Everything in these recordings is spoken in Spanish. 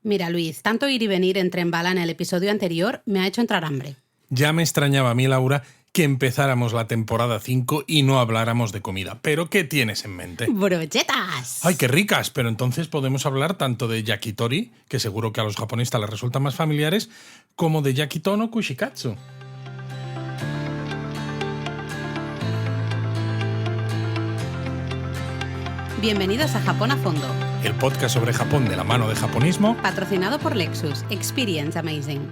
Mira, Luis, tanto ir y venir entre en bala en el episodio anterior me ha hecho entrar hambre. Ya me extrañaba a mí, Laura, que empezáramos la temporada 5 y no habláramos de comida. ¿Pero qué tienes en mente? ¡Brochetas! ¡Ay, qué ricas! Pero entonces podemos hablar tanto de yakitori, que seguro que a los japonistas les resultan más familiares, como de yakiton o kushikatsu. Bienvenidos a Japón a Fondo, El podcast sobre Japón de la mano de Japonismo. patrocinado por Lexus. Experience Amazing.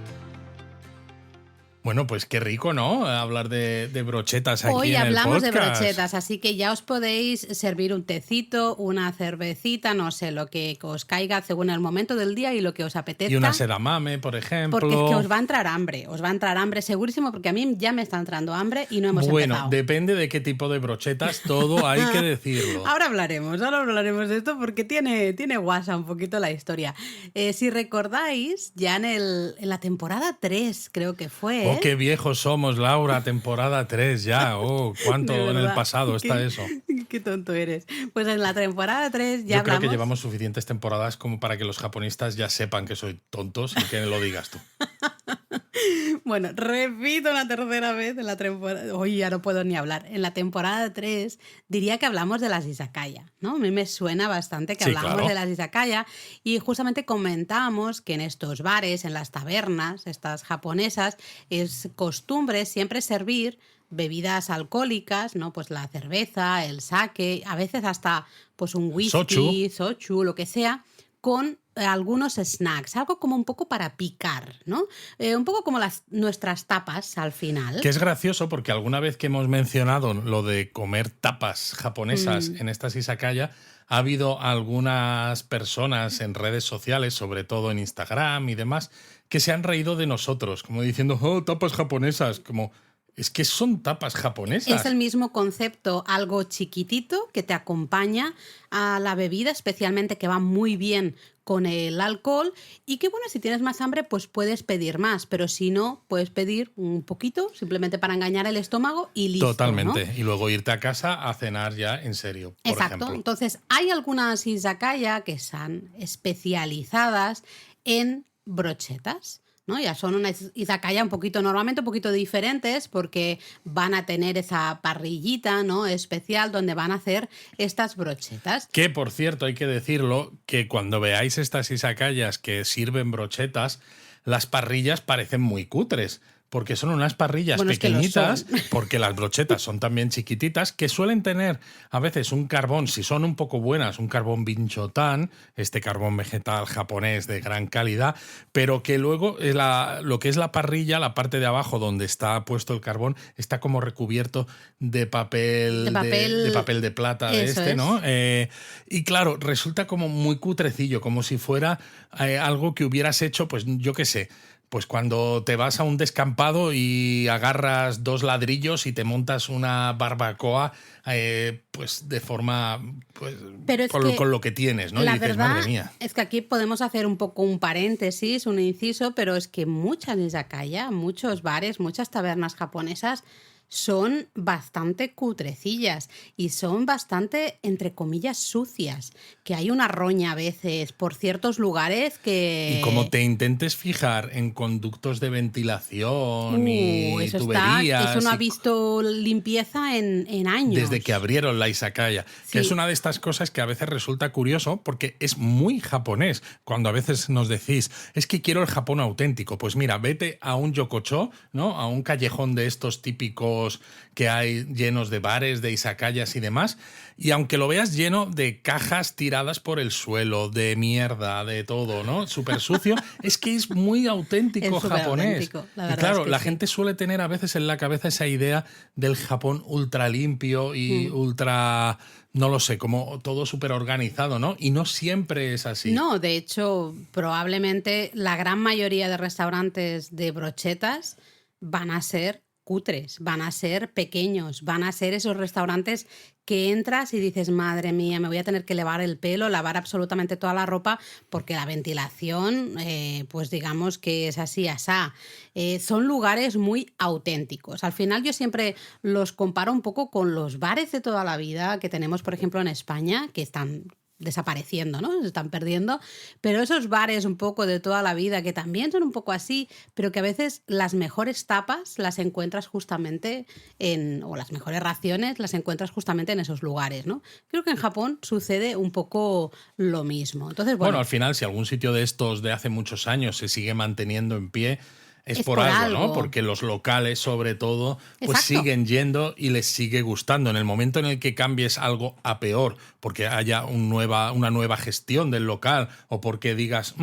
Bueno, pues qué rico, ¿no? Hablar de brochetas aquí Hoy en el hablamos de podcast. brochetas, así que ya os podéis servir un tecito, una cervecita, no sé, lo que os caiga según el momento del día y lo que os apetezca. Y una sedamame, por ejemplo. Porque es que os va a entrar hambre segurísimo, porque a mí ya me está entrando hambre y no hemos empezado. Bueno, depende de qué tipo de brochetas, todo hay que decirlo. Ahora hablaremos de esto porque tiene guasa un poquito la historia. Si recordáis, ya en la temporada 3 creo que fue. Oh, qué viejos somos, Laura, temporada 3 ya. Oh, cuánto De en verdad, el pasado está eso. Qué tonto eres. Pues en la temporada 3 ya Yo creo hablamos... que llevamos suficientes temporadas como para que los japonistas ya sepan que soy tonto sin que lo digas tú. Bueno, repito una tercera vez en la temporada... Hoy ya no puedo ni hablar. En la temporada 3 diría que hablamos de las izakaya, ¿no? A mí me suena bastante que Sí, hablamos claro. de las izakaya y justamente comentábamos que en estos bares, en las tabernas, estas japonesas, es costumbre siempre servir bebidas alcohólicas, ¿no? Pues la cerveza, el sake, a veces hasta pues un whisky, sochu, lo que sea, con algunos snacks, algo como un poco para picar, ¿no? Un poco como nuestras tapas al final. Que es gracioso porque alguna vez que hemos mencionado lo de comer tapas japonesas en estas izakaya, ha habido algunas personas en redes sociales, sobre todo en Instagram y demás, que se han reído de nosotros, como diciendo, oh, tapas japonesas, como... Es que son tapas japonesas. Es el mismo concepto, algo chiquitito que te acompaña a la bebida, especialmente que va muy bien con el alcohol y que, bueno, si tienes más hambre, pues puedes pedir más, pero si no, puedes pedir un poquito, simplemente para engañar el estómago y listo. Totalmente. ¿no? Y luego irte a casa a cenar ya en serio, por Exacto. ejemplo. Entonces, hay algunas izakaya que están especializadas en brochetas, ¿no? Ya son unas izakaya normalmente un poquito diferentes porque van a tener esa parrillita, ¿no? especial donde van a hacer estas brochetas. Que, por cierto, hay que decirlo, que cuando veáis estas izakayas que sirven brochetas, las parrillas parecen muy cutres. Porque son unas parrillas pequeñitas, porque las brochetas son también chiquititas, que suelen tener a veces un carbón, si son un poco buenas, un carbón binchotán, este carbón vegetal japonés de gran calidad, pero que luego lo que es la parrilla, la parte de abajo donde está puesto el carbón, está como recubierto de papel de plata de este, ¿no? Y claro, resulta como muy cutrecillo, como si fuera algo que hubieras hecho, pues yo qué sé, pues cuando te vas a un descampado y agarras 2 ladrillos y te montas una barbacoa, pues de forma, pues con lo que tienes, ¿no? La y dices, verdad madre mía. es que aquí podemos hacer un poco un paréntesis, un inciso, pero es que muchas izakaya, muchos bares, muchas tabernas japonesas son bastante cutrecillas y son bastante, entre comillas, sucias. Que hay una roña a veces por ciertos lugares que... Y como te intentes fijar en conductos de ventilación y eso tuberías... eso no ha visto limpieza en años. Desde que abrieron la izakaya. Sí. Que es una de estas cosas que a veces resulta curioso porque es muy japonés. Cuando a veces nos decís, es que quiero el Japón auténtico. Pues mira, vete a un yokocho, ¿no? A un callejón de estos típicos que hay llenos de bares, de izakayas y demás, y aunque lo veas lleno de cajas tiradas por el suelo, de mierda, de todo, ¿no? Súper sucio, es que es muy auténtico japonés. Auténtico, y claro, la gente suele tener a veces en la cabeza esa idea del Japón ultra limpio y ultra... No lo sé, como todo súper organizado, ¿no? Y no siempre es así. No, de hecho, probablemente la gran mayoría de restaurantes de brochetas van a ser cutres, van a ser pequeños, van a ser esos restaurantes que entras y dices, madre mía, me voy a tener que lavar el pelo, lavar absolutamente toda la ropa, porque la ventilación, pues digamos que es así, asá. Son lugares muy auténticos. Al final yo siempre los comparo un poco con los bares de toda la vida que tenemos, por ejemplo, en España, que están desapareciendo, ¿no? Se están perdiendo. Pero esos bares un poco de toda la vida, que también son un poco así, pero que a veces las mejores tapas las encuentras justamente o las mejores raciones las encuentras justamente en esos lugares, ¿no? Creo que en Japón sucede un poco lo mismo. Entonces, Bueno, al final, si algún sitio de estos de hace muchos años se sigue manteniendo en pie, es por algo, ¿no? Porque los locales, sobre todo, pues siguen yendo y les sigue gustando. En el momento en el que cambies algo a peor, porque haya una nueva gestión del local, o porque digas,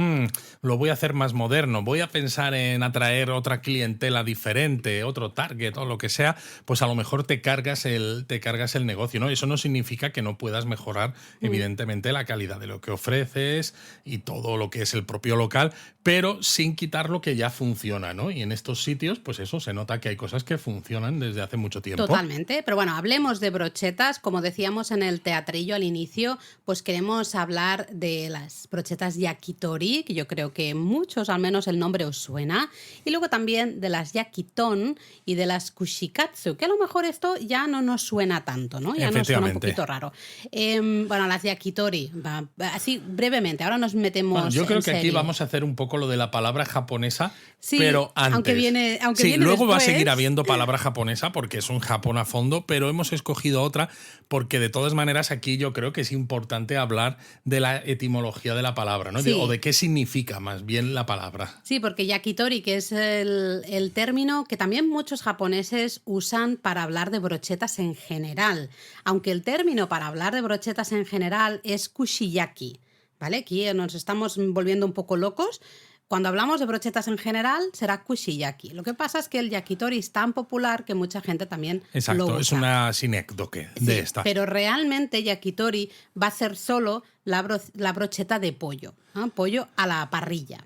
lo voy a hacer más moderno, voy a pensar en atraer otra clientela diferente, otro target o lo que sea, pues a lo mejor te cargas el negocio, ¿no? Eso no significa que no puedas mejorar, evidentemente, la calidad de lo que ofreces y todo lo que es el propio local, pero sin quitar lo que ya funciona, ¿no? Y en estos sitios, pues eso, se nota que hay cosas que funcionan desde hace mucho tiempo. Totalmente, pero bueno, hablemos de brochetas. Como decíamos en el teatrillo al inicio, pues queremos hablar de las brochetas yakitori, que yo creo que muchos, al menos el nombre os suena, y luego también de las yakiton y de las kushikatsu, que a lo mejor esto ya no nos suena tanto, ¿no? Ya nos suena un poquito raro. Bueno, las yakitori, así brevemente, ahora nos metemos bueno, yo creo en que serio. Aquí vamos a hacer un poco lo de la palabra japonesa, sí, pero antes. Aunque viene luego después. Va a seguir habiendo palabra japonesa porque es un Japón a fondo, pero hemos escogido otra porque de todas maneras aquí yo creo que es importante hablar de la etimología de la palabra, ¿no? Sí. O de qué significa más bien la palabra. Sí, porque yakitori, que es el término que también muchos japoneses usan para hablar de brochetas en general, aunque el término para hablar de brochetas en general es kushiyaki, ¿vale? Aquí nos estamos volviendo un poco locos. Cuando hablamos de brochetas en general, será kushiyaki. Lo que pasa es que el yakitori es tan popular que mucha gente también lo usa. Es una sinécdoque de esta. Pero realmente yakitori va a ser solo la brocheta de pollo, ¿no? Pollo a la parrilla.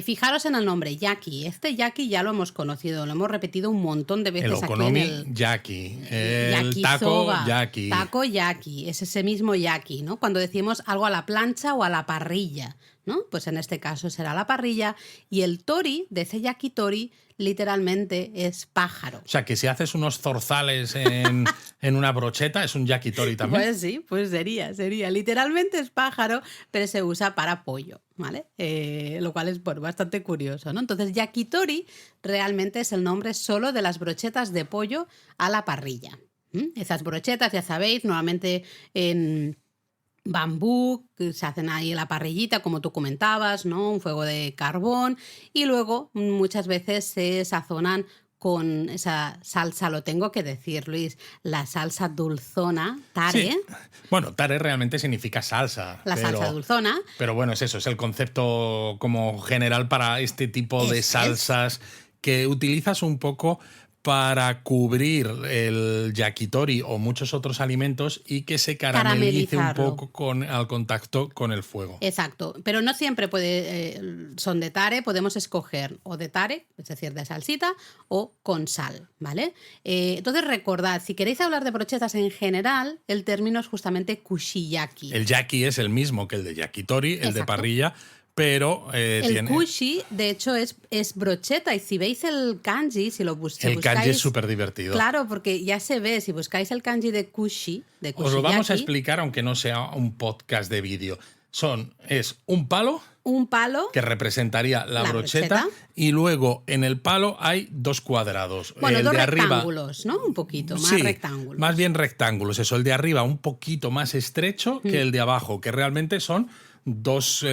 Fijaros en el nombre, yaki. Este yaki ya lo hemos conocido, lo hemos repetido un montón de veces el okonomi, aquí en el yaki. El taco, yaki. Taco, yaki. Es ese mismo yaki, ¿no? Cuando decimos algo a la plancha o a la parrilla, ¿no? Pues en este caso será la parrilla. Y el tori de ese yakitori literalmente es pájaro. O sea, que si haces unos zorzales en una brocheta, es un yakitori también. Pues sí, pues sería. Literalmente es pájaro, pero se usa para pollo, ¿vale? Lo cual es bastante curioso, ¿no? Entonces, yakitori realmente es el nombre solo de las brochetas de pollo a la parrilla. Esas brochetas, ya sabéis, normalmente en bambú, que se hacen ahí en la parrillita, como tú comentabas, ¿no? Un fuego de carbón, y luego muchas veces se sazonan con esa salsa, lo tengo que decir, Luis, la salsa dulzona, tare. Sí. Bueno, tare realmente significa salsa. Salsa dulzona. Pero bueno, es eso, es el concepto como general para este tipo de salsas que utilizas un poco para cubrir el yakitori o muchos otros alimentos y que se caramelice un poco al contacto con el fuego. Exacto, pero no siempre son de tare, podemos escoger o de tare, es decir, de salsita, o con sal, ¿vale? Entonces recordad, si queréis hablar de brochetas en general, el término es justamente kushiyaki. El yaki es el mismo que el de yakitori, el de parrilla, pero el kushi, de hecho, es brocheta. Y si veis el kanji, si buscáis... El kanji es súper divertido. Claro, porque ya se ve, si buscáis el kanji de kushi, de kushiyaki... Os lo vamos a explicar, aunque no sea un podcast de vídeo. Es un palo... Un palo... que representaría la brocheta. Y luego en el palo hay dos cuadrados. Bueno, el dos de rectángulos, arriba, ¿no? Un poquito, más rectángulos. Más bien rectángulos. Eso, el de arriba un poquito más estrecho que el de abajo, que realmente son dos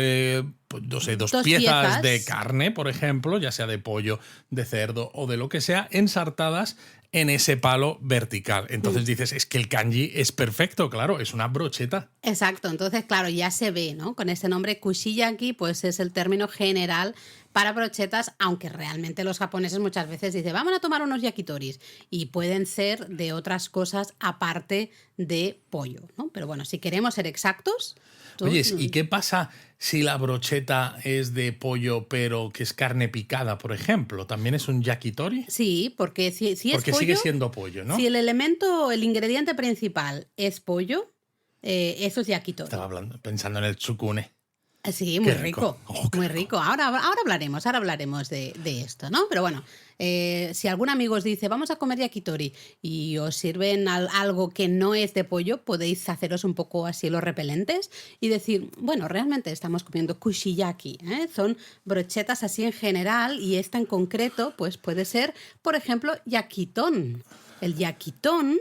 piezas de carne, por ejemplo, ya sea de pollo, de cerdo o de lo que sea, ensartadas en ese palo vertical. Entonces dices, es que el kanji es perfecto, claro, es una brocheta. Exacto, entonces claro, ya se ve, ¿no? Con ese nombre kushiyaki, pues es el término general para brochetas, aunque realmente los japoneses muchas veces dicen, vamos a tomar unos yakitoris, y pueden ser de otras cosas aparte de pollo, ¿no? Pero bueno, si queremos ser exactos... Oye, ¿y qué pasa si la brocheta es de pollo pero que es carne picada, por ejemplo? ¿También es un yakitori? Sí, porque si es pollo... Porque sigue siendo pollo, ¿no? Si el ingrediente principal es pollo, eso es yakitori. Estaba pensando en el tsukune. Sí, muy rico, muy rico. Ahora hablaremos de esto, ¿no? Pero bueno, si algún amigo os dice, vamos a comer yakitori y os sirven algo que no es de pollo, podéis haceros un poco así los repelentes y decir, bueno, realmente estamos comiendo kushiyaki, ¿eh? Son brochetas así en general y esta en concreto, pues puede ser, por ejemplo, yakiton. El yakiton...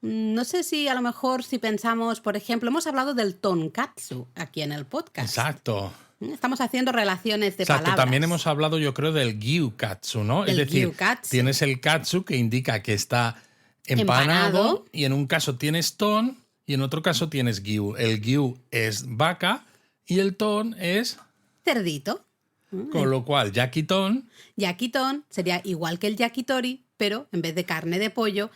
No sé si a lo mejor si pensamos, por ejemplo, hemos hablado del tonkatsu aquí en el podcast. Exacto. Estamos haciendo relaciones de Exacto, palabras. también hemos hablado, yo creo, del gyukatsu, ¿no? Es decir, tienes el katsu que indica que está empanado y en un caso tienes ton y en otro caso tienes gyu. El gyu es vaca y el ton es... cerdito. Con lo cual, yakiton sería igual que el yakitori, pero en vez de carne de pollo...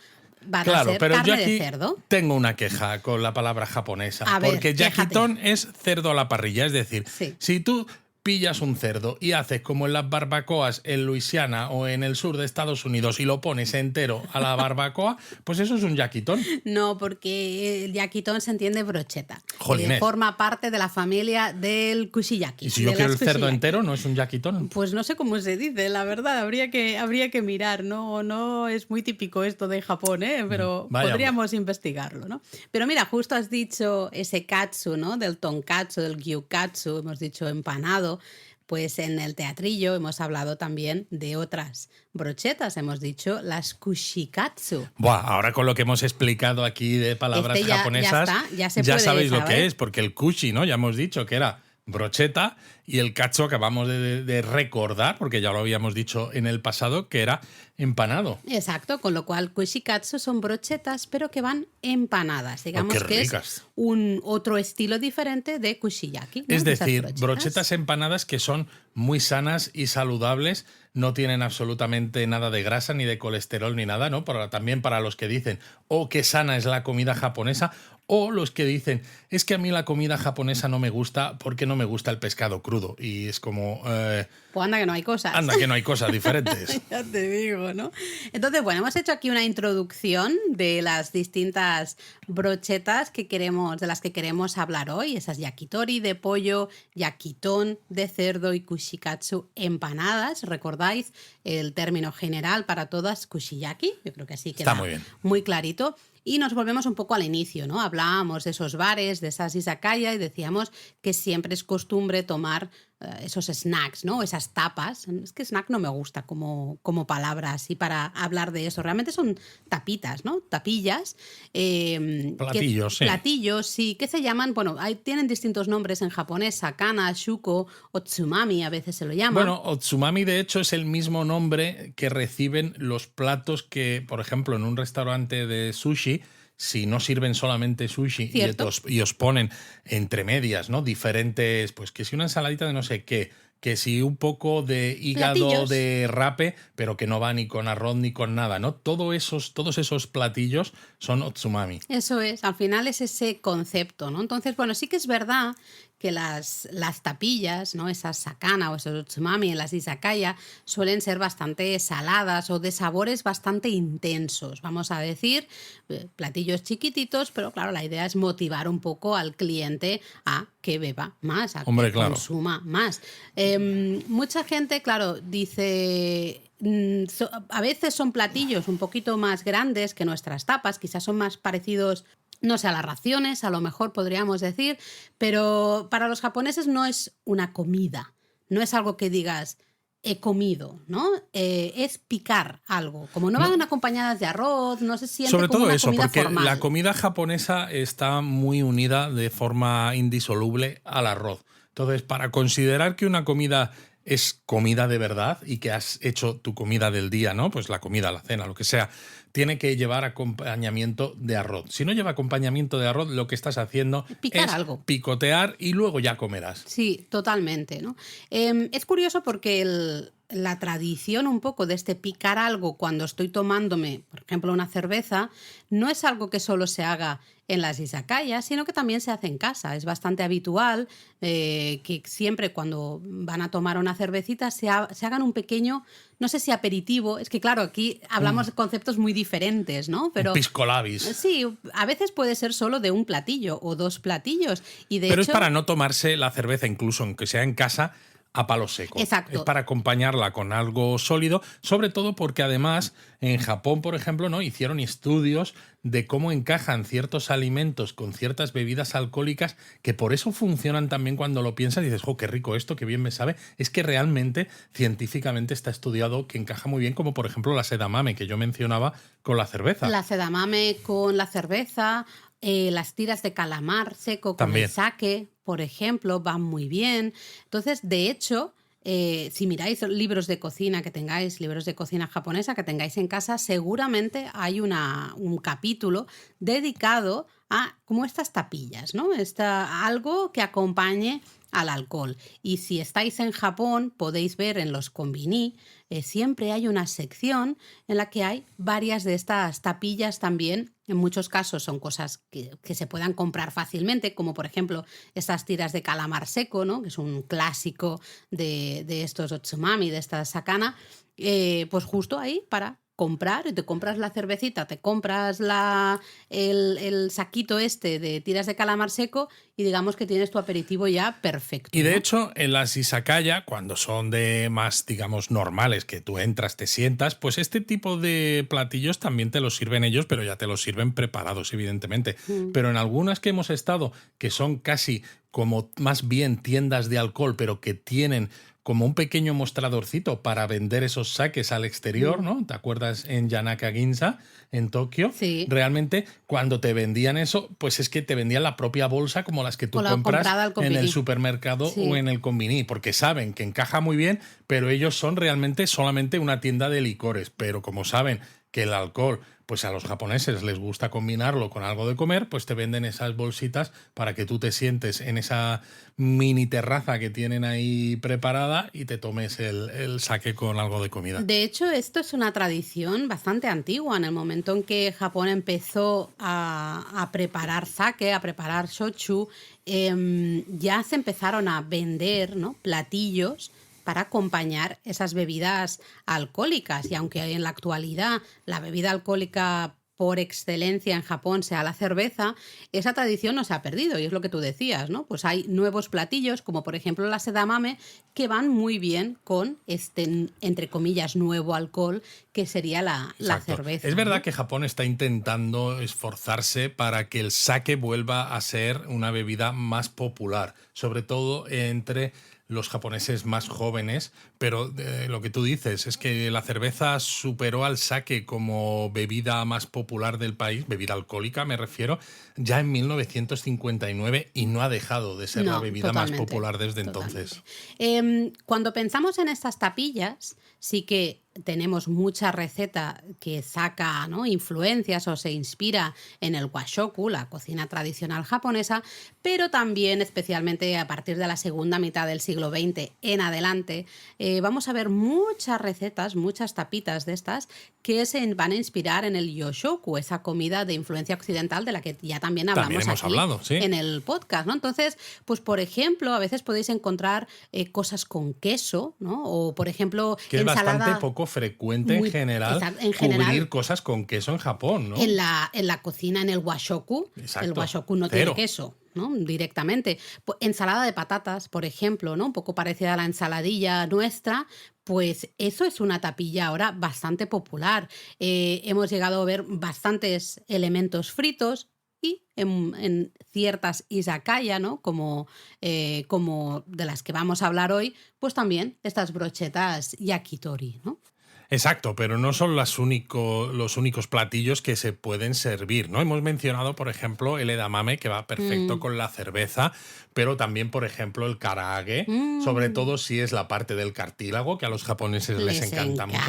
van claro, a ser pero carne yo aquí de cerdo. tengo una queja con la palabra japonesa. A ver, porque yakiton es cerdo a la parrilla. Es decir, sí. Si tú pillas un cerdo y haces como en las barbacoas en Luisiana o en el sur de Estados Unidos y lo pones entero a la barbacoa, pues eso es un yakiton. No, porque el yakiton se entiende brocheta. Jolines. Forma parte de la familia del kushiyaki. Y si yo quiero el cerdo entero, ¿no es un yakiton? Pues no sé cómo se dice, la verdad. Habría que mirar. No es muy típico esto de Japón, pero podríamos investigarlo, ¿no? Pero mira, justo has dicho ese katsu, ¿no? Del tonkatsu, del gyukatsu, hemos dicho empanado. Pues en el teatrillo hemos hablado también de otras brochetas, hemos dicho las kushikatsu. Buah, ahora con lo que hemos explicado aquí de palabras japonesas, ya sabéis lo que es, porque el kushi, ¿no? Ya hemos dicho que era brocheta y el katsu acabamos de recordar, porque ya lo habíamos dicho en el pasado, que era empanado. Exacto, con lo cual kushikatsu son brochetas, pero que van empanadas. Digamos que es un otro estilo diferente de kushiyaki, ¿no? Es decir, brochetas empanadas que son muy sanas y saludables, no tienen absolutamente nada de grasa ni de colesterol ni nada, ¿no? También para los que dicen, qué sana es la comida japonesa, o los que dicen, es que a mí la comida japonesa no me gusta porque no me gusta el pescado crudo. Y es como... pues anda que no hay cosas. Anda que no hay cosas diferentes. Ya te digo, ¿no? Entonces, bueno, hemos hecho aquí una introducción de las distintas brochetas de las que queremos hablar hoy. Esas yakitori de pollo, yakiton de cerdo y kushikatsu empanadas. ¿Recordáis el término general para todas? Kushiyaki. Yo creo que así queda muy bien. Muy clarito. Y nos volvemos un poco al inicio, ¿no? Hablábamos de esos bares, de esas izakaya y decíamos que siempre es costumbre tomar esos snacks, ¿no? Esas tapas. Es que snack no me gusta como palabra así para hablar de eso. Realmente son tapitas, ¿no? Tapillas. Platillos, sí. Platillos, sí. ¿Qué se llaman? Bueno, tienen distintos nombres en japonés. Sakana, shuko, otsumami a veces se lo llaman. Bueno, otsumami de hecho es el mismo nombre que reciben los platos que, por ejemplo, en un restaurante de sushi, si no sirven solamente sushi y os ponen entre medias, ¿no? Diferentes, pues que si una ensaladita de no sé qué, que si un poco de hígado platillos de rape, pero que no va ni con arroz ni con nada, ¿no? Todos esos platillos son otsumami. Eso es, al final es ese concepto, ¿no? Entonces, bueno, sí que es verdad que las tapillas, ¿no? Esas sakana o esos otsumami en las izakaya suelen ser bastante saladas o de sabores bastante intensos, vamos a decir, platillos chiquititos, pero claro, la idea es motivar un poco al cliente a que beba más, a que consuma más. Mucha gente, claro, dice... a veces son platillos un poquito más grandes que nuestras tapas, quizás son más parecidos, no sé, a las raciones, a lo mejor podríamos decir, pero para los japoneses no es una comida, no es algo que digas he comido, ¿no? Es picar algo, como no van acompañadas de arroz, no se siente sobre como todo una eso, comida porque formal. La comida japonesa está muy unida de forma indisoluble al arroz. Entonces, para considerar que una comida es comida de verdad y que has hecho tu comida del día, ¿no? Pues la comida, la cena, lo que sea, tiene que llevar acompañamiento de arroz. Si no lleva acompañamiento de arroz, lo que estás haciendo es algo. Picotear y luego ya comerás. Sí, totalmente, ¿no? Es curioso porque la tradición un poco de este picar algo cuando estoy tomándome, por ejemplo, una cerveza, no es algo que solo se haga en las izakayas, sino que también se hace en casa. Es bastante habitual que siempre cuando van a tomar una cervecita se hagan un pequeño, no sé si aperitivo, es que claro, aquí hablamos de conceptos muy diferentes, ¿no? Pero pisco labis. Sí, a veces puede ser solo de un platillo o dos platillos. Y de Pero hecho, es para no tomarse la cerveza, incluso aunque sea en casa, a palo seco. Exacto. Es para acompañarla con algo sólido, sobre todo porque además en Japón, por ejemplo, ¿no? Hicieron estudios de cómo encajan ciertos alimentos con ciertas bebidas alcohólicas, que por eso funcionan también cuando lo piensas y dices, ¡jo, qué rico esto, qué bien me sabe! Es que realmente, científicamente está estudiado que encaja muy bien, como por ejemplo la sedamame que yo mencionaba con la cerveza. La sedamame con la cerveza, las tiras de calamar seco con También. el sake, por ejemplo, van muy bien. Entonces, de hecho, si miráis libros de cocina que tengáis, libros de cocina japonesa que tengáis en casa, seguramente hay un capítulo dedicado a como estas tapillas, ¿no? Algo que acompañe al alcohol. Y si estáis en Japón, podéis ver en los konbini, siempre hay una sección en la que hay varias de estas tapillas también. En muchos casos son cosas que se puedan comprar fácilmente, como por ejemplo estas tiras de calamar seco, ¿no? Que es un clásico de estos otsumami, de esta sakana, pues justo ahí para comprar, y te compras la cervecita, te compras el saquito este de tiras de calamar seco y digamos que tienes tu aperitivo ya perfecto. Y de ¿no? hecho, en las izakaya, cuando son de más, digamos, normales, que tú entras, te sientas, pues este tipo de platillos también te los sirven ellos, pero ya te los sirven preparados, evidentemente. Pero en algunas que hemos estado, que son casi como más bien tiendas de alcohol, pero que tienen como un pequeño mostradorcito para vender esos saques al exterior, ¿no? ¿Te acuerdas en Yanaka Ginza, en Tokio? Sí. Realmente, cuando te vendían eso, pues es que te vendían la propia bolsa como las que tú compras en el supermercado o en el konbini, porque saben que encaja muy bien, pero ellos son realmente solamente una tienda de licores. Pero como saben que el alcohol, pues a los japoneses les gusta combinarlo con algo de comer, pues te venden esas bolsitas para que tú te sientes en esa mini terraza que tienen ahí preparada y te tomes el sake con algo de comida. De hecho, esto es una tradición bastante antigua. En el momento en que Japón empezó a preparar sake, a preparar shochu, ya se empezaron a vender, ¿no? platillos para acompañar esas bebidas alcohólicas. Y aunque en la actualidad la bebida alcohólica por excelencia en Japón sea la cerveza, esa tradición no se ha perdido, y es lo que tú decías, ¿no? Pues hay nuevos platillos, como por ejemplo la sedamame, que van muy bien con este, entre comillas, nuevo alcohol, que sería la cerveza. Es verdad, ¿no? que Japón está intentando esforzarse para que el sake vuelva a ser una bebida más popular, sobre todo entre los japoneses más jóvenes, pero lo que tú dices es que la cerveza superó al sake como bebida más popular del país, bebida alcohólica me refiero, ya en 1959, y no ha dejado de ser la bebida más popular desde entonces. Cuando pensamos en estas tapillas, sí que tenemos mucha receta que saca, ¿no? influencias o se inspira en el washoku, la cocina tradicional japonesa, pero también, especialmente a partir de la segunda mitad del siglo XX en adelante, vamos a ver muchas recetas, muchas tapitas de estas que se van a inspirar en el yoshoku, esa comida de influencia occidental de la que ya también hablamos en el podcast, ¿no? Entonces, pues por ejemplo, a veces podéis encontrar cosas con queso, ¿no? O por ejemplo, que ensalada. Es bastante poco frecuente en general cubrir cosas con queso en Japón, ¿no? En la cocina, en el washoku, el washoku no tiene queso, ¿no? Directamente. Ensalada de patatas, por ejemplo, ¿no? Un poco parecida a la ensaladilla nuestra, pues eso es una tapilla ahora bastante popular. Hemos llegado a ver bastantes elementos fritos y en ciertas izakaya, ¿no? Como de las que vamos a hablar hoy, pues también estas brochetas yakitori, ¿no? Exacto, pero no son los únicos platillos que se pueden servir, ¿no? Hemos mencionado, por ejemplo, el edamame, que va perfecto con la cerveza, pero también, por ejemplo, el karaage, sobre todo si es la parte del cartílago, que a los japoneses les encanta mucho.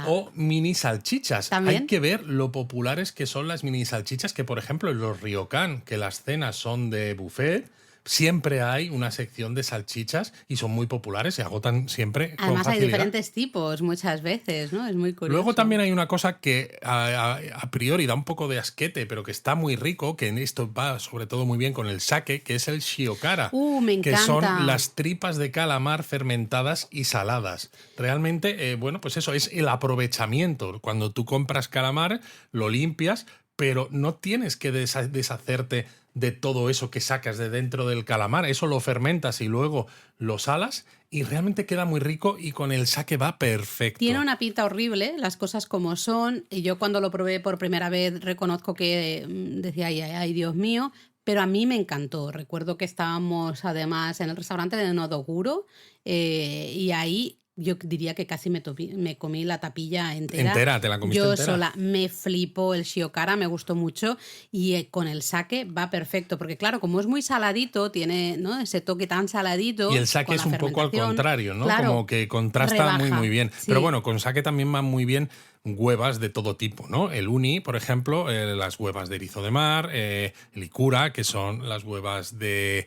O mini salchichas. ¿También? Hay que ver lo populares que son las mini salchichas, que, por ejemplo, en los ryokan, que las cenas son de buffet, siempre hay una sección de salchichas y son muy populares, se agotan siempre con Además hay facilidad. diferentes tipos muchas veces, ¿no? Es muy curioso. Luego también hay una cosa que a priori da un poco de asquete, pero que está muy rico, que en esto va sobre todo muy bien con el sake, que es el shiokara. Me encanta. Que son las tripas de calamar fermentadas y saladas. Realmente, bueno, pues eso es el aprovechamiento. Cuando tú compras calamar, lo limpias, pero no tienes que deshacerte de todo eso que sacas de dentro del calamar. Eso lo fermentas y luego lo salas y realmente queda muy rico y con el sake va perfecto. Tiene una pinta horrible, las cosas como son. Y yo cuando lo probé por primera vez reconozco que decía, ay, Dios mío, pero a mí me encantó. Recuerdo que estábamos además en el restaurante de Nodoguro y ahí yo diría que casi me comí la tapilla entera. Entera, te la comiste yo entera. sola. Me flipó el shiokara, me gustó mucho y con el sake va perfecto, porque claro, como es muy saladito, tiene, ¿no?, ese toque tan saladito. Y el sake es un poco al contrario, ¿no? Claro, como que contrasta rebaja, muy bien. sí. Pero bueno, con sake también van muy bien huevas de todo tipo, ¿no? El uni, por ejemplo, las huevas de erizo de mar, el ikura, que son las huevas de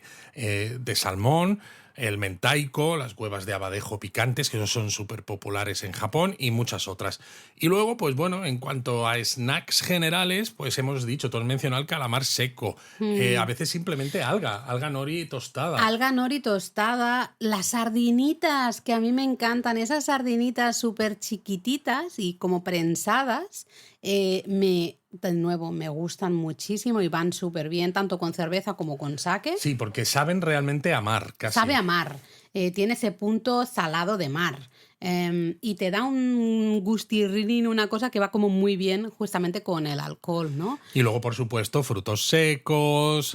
salmón, el mentaico, las huevas de abadejo picantes, que esos son súper populares en Japón, y muchas otras. Y luego, pues bueno, en cuanto a snacks generales, pues hemos dicho, tú has mencionado el calamar seco, a veces simplemente alga nori tostada. Alga nori tostada, las sardinitas, que a mí me encantan, esas sardinitas súper chiquititas y como prensadas, de nuevo, me gustan muchísimo y van súper bien, tanto con cerveza como con sake. Sí, porque saben realmente a mar, casi. Sabe a mar, tiene ese punto salado de mar. Y te da un gustirrinín, una cosa que va como muy bien justamente con el alcohol, ¿no? Y luego, por supuesto, frutos secos,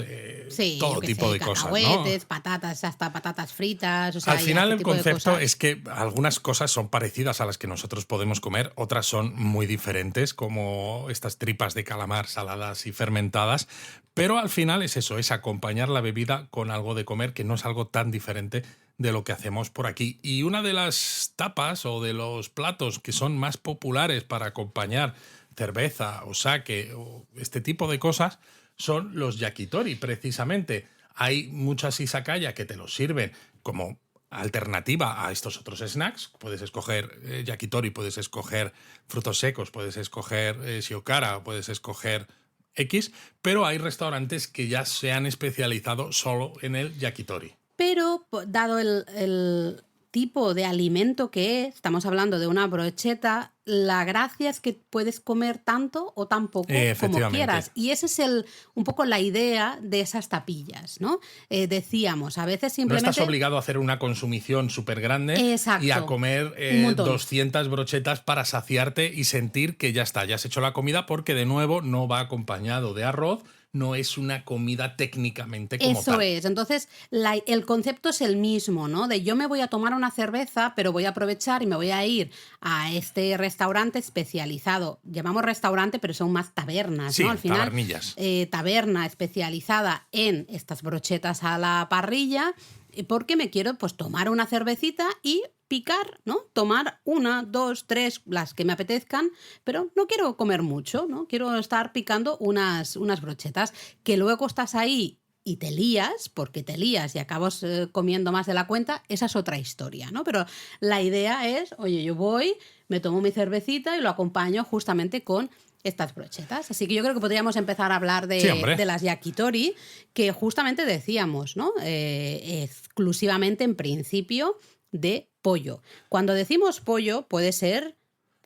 sí, todo tipo de cosas, ¿no? Cacahuetes, patatas, hasta patatas fritas. O sea, al final el concepto es es que algunas cosas son parecidas a las que nosotros podemos comer, otras son muy diferentes, como estas tripas de calamar saladas y fermentadas, pero al final es eso, es acompañar la bebida con algo de comer que no es algo tan diferente de lo que hacemos por aquí. Y una de las tapas o de los platos que son más populares para acompañar cerveza o sake o este tipo de cosas son los yakitori, precisamente. Hay muchas izakaya que te los sirven como alternativa a estos otros snacks. Puedes escoger yakitori, puedes escoger frutos secos, puedes escoger shiokara, puedes escoger X, pero hay restaurantes que ya se han especializado solo en el yakitori. Pero, dado el tipo de alimento que es, estamos hablando de una brocheta, la gracia es que puedes comer tanto o tan poco como quieras. Y esa es un poco la idea de esas tapillas, ¿no? Decíamos, a veces simplemente... No estás obligado a hacer una consumición súper grande. Exacto. Y a comer 200 brochetas para saciarte y sentir que ya está, ya has hecho la comida, porque de nuevo no va acompañado de arroz, no es una comida técnicamente como Eso tal. es. Entonces, el concepto es el mismo, ¿no? De yo me voy a tomar una cerveza, pero voy a aprovechar y me voy a ir a este restaurante especializado. Llamamos restaurante, pero son más tabernas, sí, ¿no? Al final, tabernillas. Taberna especializada en estas brochetas a la parrilla, porque me quiero pues tomar una cervecita y picar, ¿no? Tomar 1, 2, 3, las que me apetezcan, pero no quiero comer mucho, ¿no? Quiero estar picando unas brochetas, que luego estás ahí y te lías, porque te lías y acabas comiendo más de la cuenta, esa es otra historia, ¿no? Pero la idea es, oye, yo voy, me tomo mi cervecita y lo acompaño justamente con estas brochetas. Así que yo creo que podríamos empezar a hablar de las yakitori, que justamente decíamos, ¿no? Exclusivamente, en principio, de pollo. Cuando decimos pollo, puede ser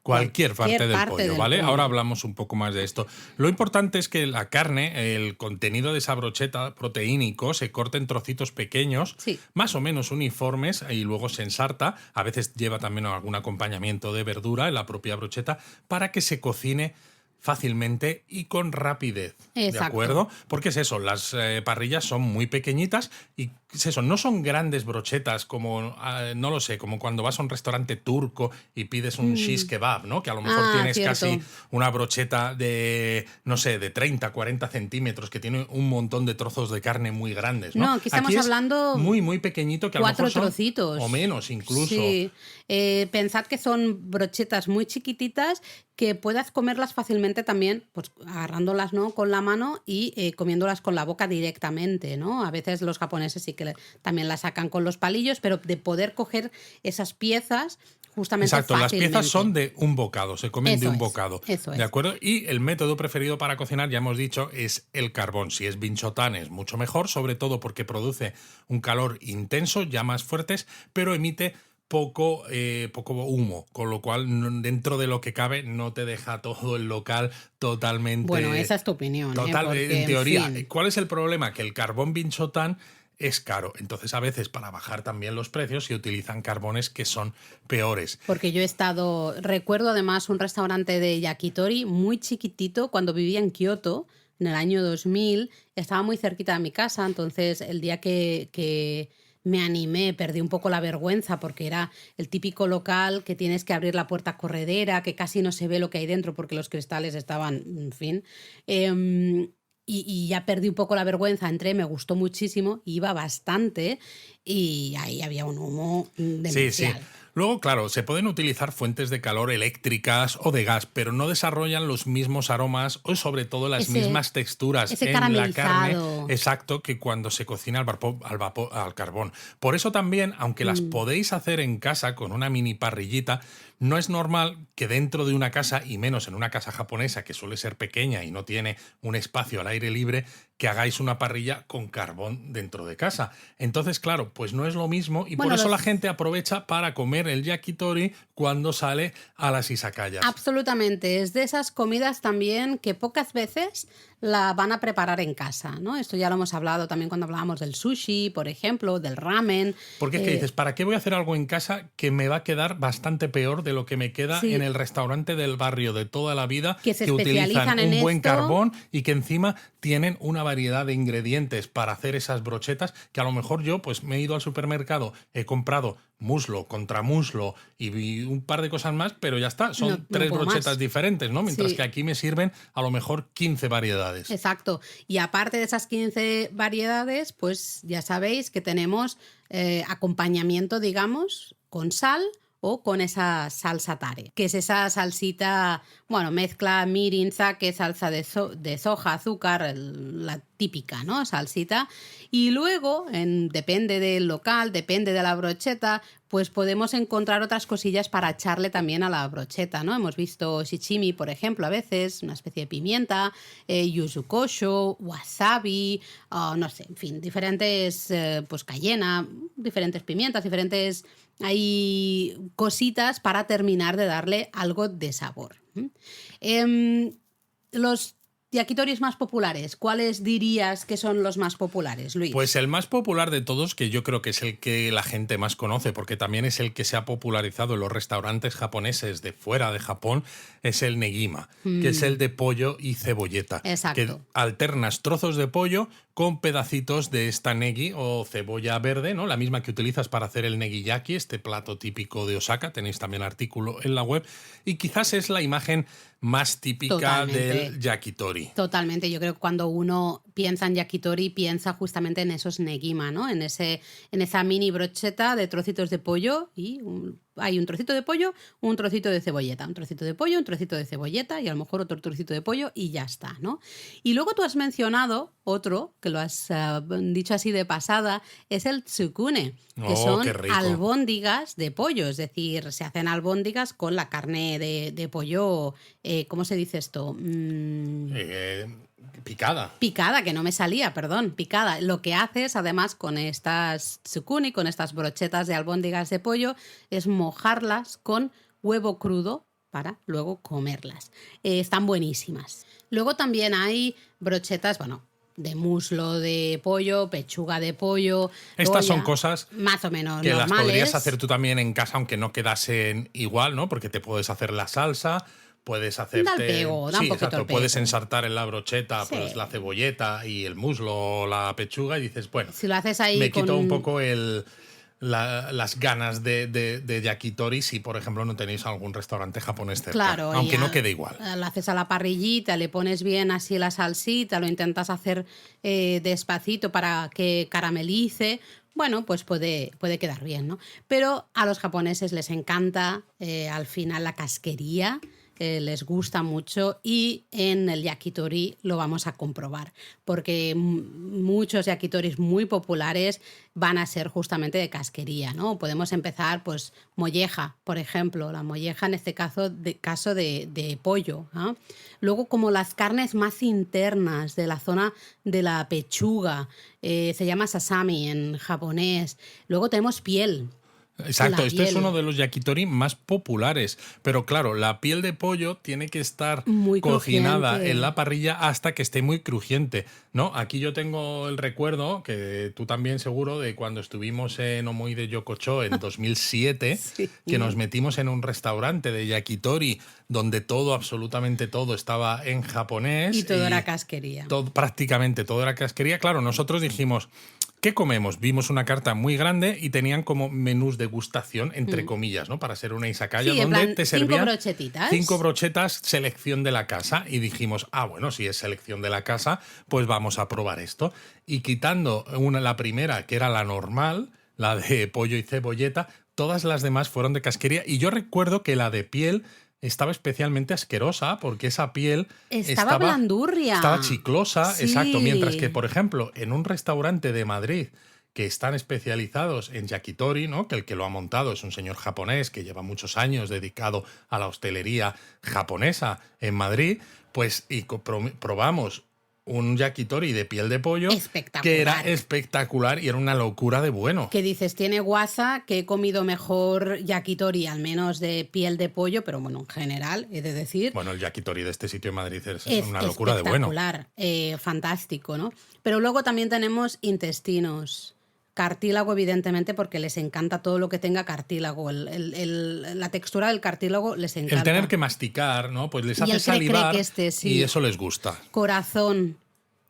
cualquier parte del pollo, ¿vale? pollo. Ahora hablamos un poco más de esto. Lo importante es que la carne, el contenido de esa brocheta proteínico, se corta en trocitos pequeños, sí, más o menos uniformes, y luego se ensarta. A veces lleva también algún acompañamiento de verdura en la propia brocheta para que se cocine fácilmente y con rapidez. Exacto. ¿De acuerdo? Porque es eso, las parrillas son muy pequeñitas y es eso, no son grandes brochetas como, no lo sé, como cuando vas a un restaurante turco y pides un shish kebab, ¿no? Que a lo mejor tienes cierto. casi una brocheta de, no sé, de 30, 40 centímetros, que tiene un montón de trozos de carne muy grandes, ¿no? No, aquí estamos hablando muy, muy pequeñito, que a lo 4 mejor son, trocitos. o menos incluso. Sí. Pensad que son brochetas muy chiquititas que puedas comerlas fácilmente también, pues agarrándolas, ¿no?, con la mano y comiéndolas con la boca directamente, ¿no? A veces los japoneses sí que también las sacan con los palillos, pero de poder coger esas piezas justamente Exacto, fácilmente. las piezas son de un bocado, se comen Eso de un es, bocado. eso ¿De es. acuerdo? Y el método preferido para cocinar, ya hemos dicho, es el carbón. Si es binchotán es mucho mejor, sobre todo porque produce un calor intenso, llamas fuertes, pero emite poco humo, con lo cual dentro de lo que cabe no te deja todo el local totalmente... Bueno, esa es tu opinión, porque, en teoría. en fin. ¿Cuál es el problema? Que el carbón binchotán es caro. Entonces, a veces, para bajar también los precios, se utilizan carbones que son peores. Porque yo recuerdo además un restaurante de yakitori muy chiquitito cuando vivía en Kioto, en el año 2000, estaba muy cerquita de mi casa, entonces el día que me animé, perdí un poco la vergüenza porque era el típico local que tienes que abrir la puerta corredera, que casi no se ve lo que hay dentro porque los cristales estaban, en fin. Y ya perdí un poco la vergüenza, entré, me gustó muchísimo, iba bastante y ahí había un humo demencial. Sí. Luego, claro, se pueden utilizar fuentes de calor eléctricas o de gas, pero no desarrollan los mismos aromas o sobre todo las mismas texturas en la carne, exacto, que cuando se cocina al carbón. Por eso también, aunque las podéis hacer en casa con una mini parrillita, no es normal que dentro de una casa, y menos en una casa japonesa que suele ser pequeña y no tiene un espacio al aire libre, que hagáis una parrilla con carbón dentro de casa. Entonces, claro, pues no es lo mismo y por eso la gente aprovecha para comer el yakitori cuando sale a las izakayas. Absolutamente. Es de esas comidas también que pocas veces la van a preparar en casa, ¿no? Esto ya lo hemos hablado también cuando hablábamos del sushi, por ejemplo, del ramen. Porque es que dices, ¿para qué voy a hacer algo en casa que me va a quedar bastante peor de lo que me queda en el restaurante del barrio de toda la vida, que utilizan un buen carbón y que encima tienen una variedad de ingredientes para hacer esas brochetas que a lo mejor yo pues me he ido al supermercado, he comprado muslo, contramuslo y un par de cosas más, pero ya está, son 3 brochetas diferentes, ¿no? Mientras que aquí me sirven a lo mejor 15 variedades. Exacto. Y aparte de esas 15 variedades, pues ya sabéis que tenemos acompañamiento, digamos, con sal o con esa salsa tare, que es esa salsita, bueno, mezcla mirin, sake, salsa de soja, azúcar, la típica, ¿no?, salsita. Y luego, depende del local, depende de la brocheta, pues podemos encontrar otras cosillas para echarle también a la brocheta, ¿no? Hemos visto shichimi, por ejemplo, a veces, una especie de pimienta, yuzu kosho, wasabi, no sé, en fin, diferentes, pues cayena, diferentes pimientas, diferentes... Hay cositas para terminar de darle algo de sabor. Los yakitoris más populares, ¿cuáles dirías que son los más populares, Luis? Pues el más popular de todos, que yo creo que es el que la gente más conoce, porque también es el que se ha popularizado en los restaurantes japoneses de fuera de Japón, es el negima, que es el de pollo y cebolleta. Exacto. Que alternas trozos de pollo con pedacitos de esta negi o cebolla verde, ¿no? La misma que utilizas para hacer el negiyaki, este plato típico de Osaka. Tenéis también artículo en la web. Y quizás es la imagen más típica del yakitori. Totalmente. Yo creo que cuando uno piensa en yakitori, piensa justamente en esos negima, ¿no? En esa mini brocheta de trocitos de pollo y hay un trocito de pollo, un trocito de cebolleta, un trocito de pollo, un trocito de cebolleta y a lo mejor otro trocito de pollo y ya está, ¿no? Y luego tú has mencionado otro, que lo has dicho así de pasada, es el tsukune, que son albóndigas de pollo, es decir, se hacen albóndigas con la carne de pollo, ¿cómo se dice esto? Picada. Picada, que no me salía, perdón, picada. Lo que haces, además, con estas tsukuni, con estas brochetas de albóndigas de pollo, es mojarlas con huevo crudo para luego comerlas. Están buenísimas. Luego también hay brochetas, bueno, de muslo de pollo, pechuga de pollo. Estas son cosas más o menos que normales. Las podrías hacer tú también en casa, aunque no quedasen igual, ¿no? Porque te puedes hacer la salsa, puedes hacerte... Da el pego, da un sí, poquito exacto, el pego. puedes ensartar en la brocheta Sí. pues la cebolleta y el muslo o la pechuga y dices, bueno, Si lo haces ahí me quito con- un poco las ganas de yakitori si, por ejemplo, no tenéis algún restaurante japonés cerca. Claro, aunque y no quede igual. lo haces a la parrillita, le pones bien así la salsita, lo intentas hacer despacito para que caramelice. Bueno, pues puede quedar bien, ¿no? Pero a los japoneses les encanta al final la casquería, les gusta mucho y en el yakitori lo vamos a comprobar, porque muchos yakitoris muy populares van a ser justamente de casquería, ¿no? Podemos empezar, pues, molleja, por ejemplo, la molleja en este caso de pollo, ¿no? Luego, como las carnes más internas de la zona de la pechuga, se llama sasami en japonés. Luego tenemos piel. Exacto, La este es piel. uno de los yakitori más populares. Pero claro, la piel de pollo tiene que estar Muy cocinada crujiente. en la parrilla hasta que esté muy crujiente, ¿no? Aquí yo tengo el recuerdo, que tú también seguro, de cuando estuvimos en Omoi de Yokocho en 2007, Sí. que nos metimos en un restaurante de yakitori donde todo, absolutamente todo, estaba en japonés. Y todo era casquería. Prácticamente todo era casquería. Claro, nosotros dijimos... ¿Qué comemos? Vimos una carta muy grande y tenían como menús degustación, entre comillas, ¿no? Para ser una izakaya, Sí, en donde plan, te 5 servían brochetitas. 5 brochetas, selección de la casa. Y dijimos, bueno, si es selección de la casa, pues vamos a probar esto. Y quitando la primera, que era la normal, la de pollo y cebolleta, todas las demás fueron de casquería. Y yo recuerdo que la de piel estaba especialmente asquerosa porque esa piel Estaba blandurria. estaba chiclosa, Sí. exacto. Mientras que, por ejemplo, en un restaurante de Madrid que están especializados en yakitori, ¿no? Que el que lo ha montado es un señor japonés que lleva muchos años dedicado a la hostelería japonesa en Madrid, pues y probamos un yakitori de piel de pollo que era espectacular y era una locura de bueno. Que dices, tiene guasa, que he comido mejor yakitori, al menos de piel de pollo, pero bueno, en general, he de decir. Bueno, el yakitori de este sitio en Madrid es una locura de bueno. Espectacular, fantástico, ¿no? Pero luego también tenemos intestinos. Cartílago, evidentemente, porque les encanta todo lo que tenga cartílago. La textura del cartílago les encanta. El tener que masticar, ¿no? Pues les Y hace el salivar sí. y eso les gusta. Corazón,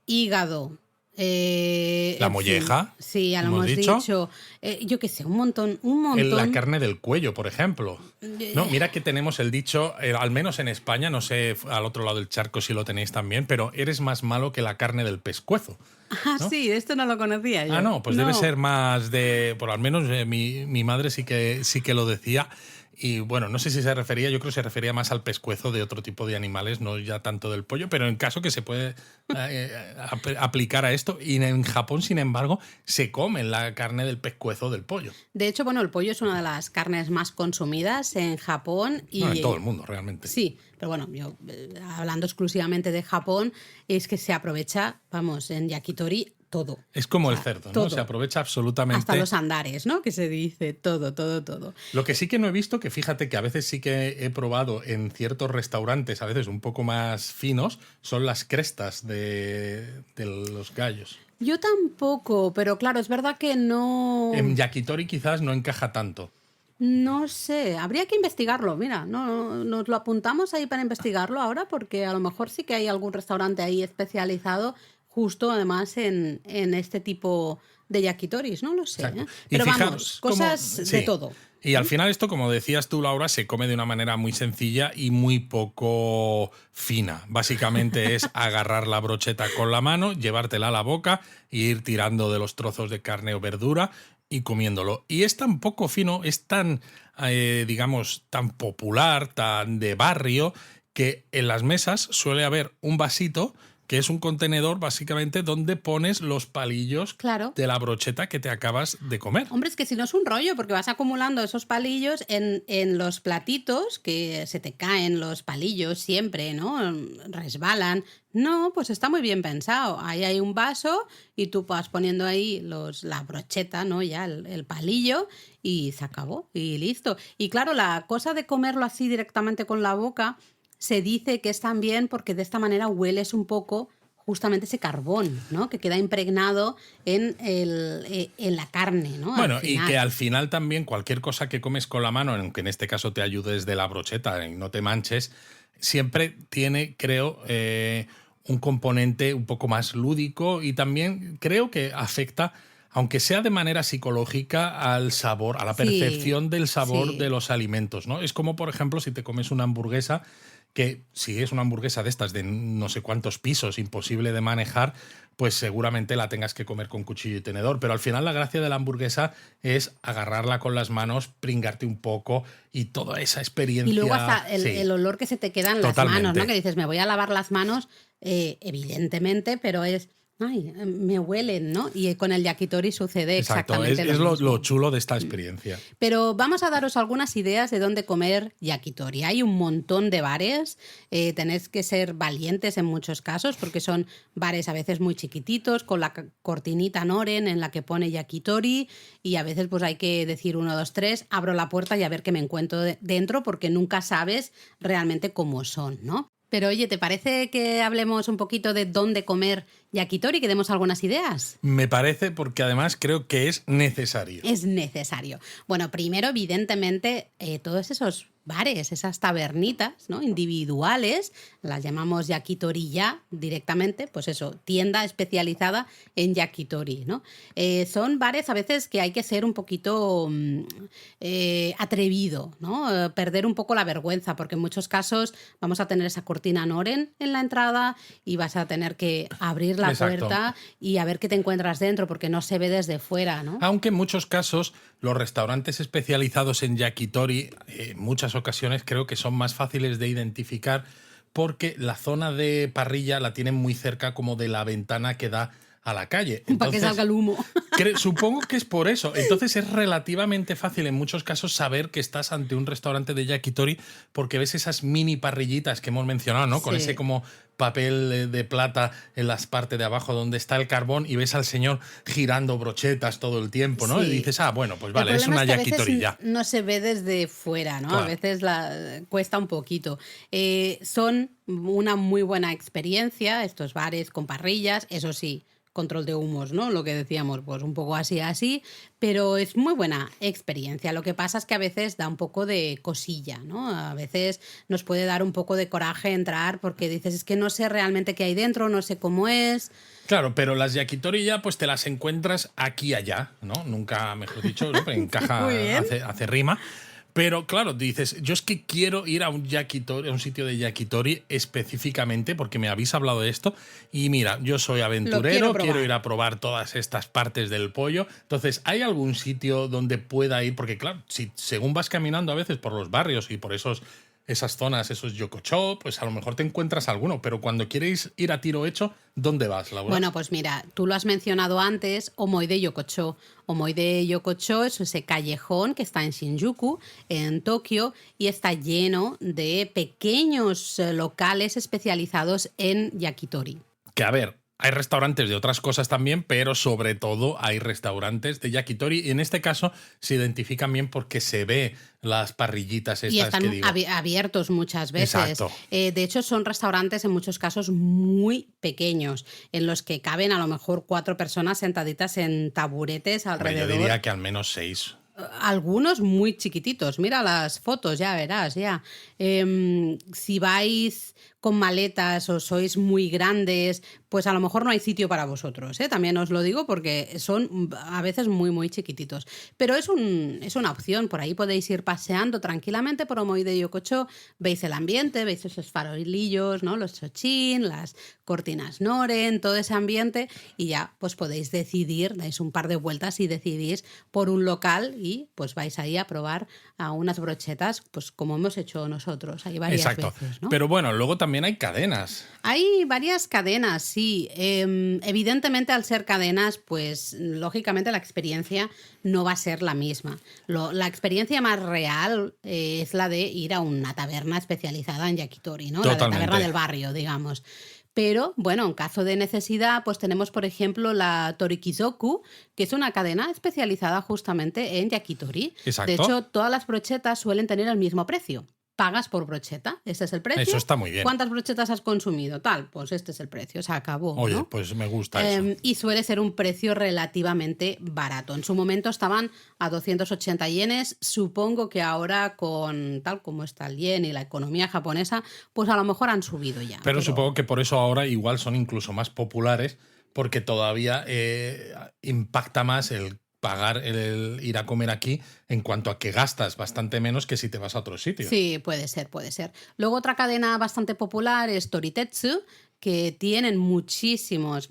hígado. La molleja. Fin. Sí, ya lo hemos dicho. Yo qué sé, un montón. La carne del cuello, por ejemplo. No, mira que tenemos el dicho, al menos en España, no sé al otro lado del charco si lo tenéis también, pero eres más malo que la carne del pescuezo. ¿no? Sí, esto no lo conocía yo. No, pues debe ser más de, por al menos mi madre sí que lo decía. Y bueno, no sé si se refería, yo creo que se refería más al pescuezo de otro tipo de animales, no ya tanto del pollo, pero en caso que se puede aplicar a esto. Y en Japón, sin embargo, se come la carne del pescuezo del pollo. De hecho, bueno, el pollo es una de las carnes más consumidas en Japón. Y en todo el mundo, realmente. Sí, pero bueno, yo hablando exclusivamente de Japón, es que se aprovecha, vamos, en yakitori todo. Es como el cerdo, todo. ¿no? Se aprovecha absolutamente. Hasta los andares, ¿no? Que se dice, todo. Lo que sí que no he visto, que fíjate que a veces sí que he probado en ciertos restaurantes, a veces un poco más finos, son las crestas de los gallos. Yo tampoco, pero claro, es verdad que no... En yakitori quizás no encaja tanto. No sé, habría que investigarlo. Mira, nos lo apuntamos ahí para investigarlo ahora, porque a lo mejor sí que hay algún restaurante ahí especializado justo además en este tipo de yakitoris, no lo sé. Pero vamos, cosas de todo. Y al final esto, como decías tú, Laura, se come de una manera muy sencilla y muy poco fina. Básicamente es agarrar la brocheta con la mano, llevártela a la boca e ir tirando de los trozos de carne o verdura y comiéndolo. Y es tan poco fino, es tan, digamos, tan popular, tan de barrio, que en las mesas suele haber un vasito que es un contenedor básicamente donde pones los palillos de la brocheta que te acabas de comer. Hombre, es que si no es un rollo, porque vas acumulando esos palillos en los platitos, que se te caen los palillos siempre, ¿no? Resbalan. No, pues está muy bien pensado. Ahí hay un vaso y tú vas poniendo ahí la brocheta, ¿no? Ya el palillo y se acabó y listo. Y claro, la cosa de comerlo así directamente con la boca... Se dice que es también porque de esta manera hueles un poco justamente ese carbón, ¿no? Que queda impregnado en la carne, ¿no? Bueno, y que al final también cualquier cosa que comes con la mano, aunque en este caso te ayude desde la brocheta y no te manches, siempre tiene, creo, un componente un poco más lúdico y también creo que afecta, aunque sea de manera psicológica, al sabor, a la percepción del sabor de los alimentos, ¿no? Es como, por ejemplo, si te comes una hamburguesa, que si es una hamburguesa de estas de no sé cuántos pisos, imposible de manejar, pues seguramente la tengas que comer con cuchillo y tenedor. Pero al final la gracia de la hamburguesa es agarrarla con las manos, pringarte un poco y toda esa experiencia. Y luego hasta el olor que se te queda en las manos, ¿no? Que dices, me voy a lavar las manos, evidentemente, pero es... Ay, me huelen, ¿no? Y con el yakitori sucede exactamente lo mismo. Es lo chulo de esta experiencia. Pero vamos a daros algunas ideas de dónde comer yakitori. Hay un montón de bares, tenéis que ser valientes en muchos casos porque son bares a veces muy chiquititos, con la cortinita noren en la que pone yakitori y a veces pues hay que decir 1, 2, 3, abro la puerta y a ver qué me encuentro dentro porque nunca sabes realmente cómo son, ¿no? Pero oye, ¿te parece que hablemos un poquito de dónde comer yakitori, que demos algunas ideas? Me parece, porque además creo que es necesario. Es necesario. Bueno, primero, evidentemente, todos esos bares, esas tabernitas, ¿no? Individuales, las llamamos yakitori ya directamente, pues eso, tienda especializada en yakitori, ¿no? Son bares a veces que hay que ser un poquito atrevido, ¿no? Perder un poco la vergüenza, porque en muchos casos vamos a tener esa cortina noren en la entrada y vas a tener que abrir la puerta y a ver qué te encuentras dentro, porque no se ve desde fuera, ¿no? Aunque en muchos casos los restaurantes especializados en yakitori, en muchas ocasiones creo que son más fáciles de identificar porque la zona de parrilla la tienen muy cerca como de la ventana que da a la calle. Entonces, para que salga el humo. Supongo que es por eso. Entonces es relativamente fácil en muchos casos saber que estás ante un restaurante de yakitori porque ves esas mini parrillitas que hemos mencionado, ¿no? Con ese como papel de plata en las partes de abajo donde está el carbón y ves al señor girando brochetas todo el tiempo, ¿no? Y dices, bueno, pues vale, es una yakitori ya. No se ve desde fuera, ¿no? Claro. A veces cuesta un poquito. Son una muy buena experiencia estos bares con parrillas, eso sí, control de humos, ¿no? Lo que decíamos, pues un poco así, pero es muy buena experiencia. Lo que pasa es que a veces da un poco de cosilla, ¿no? A veces nos puede dar un poco de coraje entrar porque dices, es que no sé realmente qué hay dentro, no sé cómo es. Claro, pero las yakitori ya pues te las encuentras aquí y allá, ¿no? Nunca, mejor dicho, ¿no? Encaja, hace rima. Pero claro, dices, yo es que quiero ir a un yakitori, a un sitio de yakitori específicamente porque me habéis hablado de esto y mira, yo soy aventurero, quiero ir a probar todas estas partes del pollo. Entonces, ¿hay algún sitio donde pueda ir? Porque claro, si según vas caminando a veces por los barrios y por esas zonas, esos yokocho, pues a lo mejor te encuentras alguno, pero cuando quieres ir a tiro hecho, ¿dónde vas, Laura? Bueno, pues mira, tú lo has mencionado antes, Omoide Yokocho. Omoide Yokocho es ese callejón que está en Shinjuku, en Tokio, y está lleno de pequeños locales especializados en yakitori. Que a ver, hay restaurantes de otras cosas también, pero sobre todo hay restaurantes de yakitori. Y en este caso se identifican bien porque se ve las parrillitas estas y están que digo. Abiertos muchas veces. Exacto. De hecho, son restaurantes en muchos casos muy pequeños, en los que caben a lo mejor 4 personas sentaditas en taburetes alrededor. Yo diría que al menos 6. Algunos muy chiquititos. Mira las fotos, ya verás, ya. Si vais con maletas o sois muy grandes, pues a lo mejor no hay sitio para vosotros, ¿eh? También os lo digo porque son a veces muy, muy chiquititos. Pero es una opción. Por ahí podéis ir paseando tranquilamente por Omoide Yokocho, veis el ambiente, veis esos farolillos, ¿no? Los chochin, las cortinas noren, todo ese ambiente y ya pues podéis decidir, dais un par de vueltas y decidís por un local y pues vais ahí a probar a unas brochetas, pues como hemos hecho nosotros. Hay varias veces, ¿no? Pero bueno, luego también hay cadenas. Hay varias cadenas, sí. Evidentemente, al ser cadenas, pues lógicamente la experiencia no va a ser la misma. La experiencia más real es la de ir a una taberna especializada en yakitori, ¿no? Totalmente. La de taberna del barrio, digamos. Pero, bueno, en caso de necesidad, pues tenemos, por ejemplo, la Torikizoku, que es una cadena especializada justamente en yakitori. Exacto. De hecho, todas las brochetas suelen tener el mismo precio. pagas por brocheta. Este es el precio. Eso está muy bien. ¿Cuántas brochetas has consumido? Tal, pues este es el precio, se acabó. Oye, ¿no? pues me gusta eso. Y suele ser un precio relativamente barato. En su momento estaban a 280 yenes. Supongo que ahora, con tal como está el yen y la economía japonesa, pues a lo mejor han subido ya. Pero supongo que por eso ahora igual son incluso más populares, porque todavía impacta más el pagar el ir a comer aquí en cuanto a que gastas bastante menos que si te vas a otro sitio. Sí, puede ser, puede ser. Luego otra cadena bastante popular es Toritetsu, que tienen muchísimas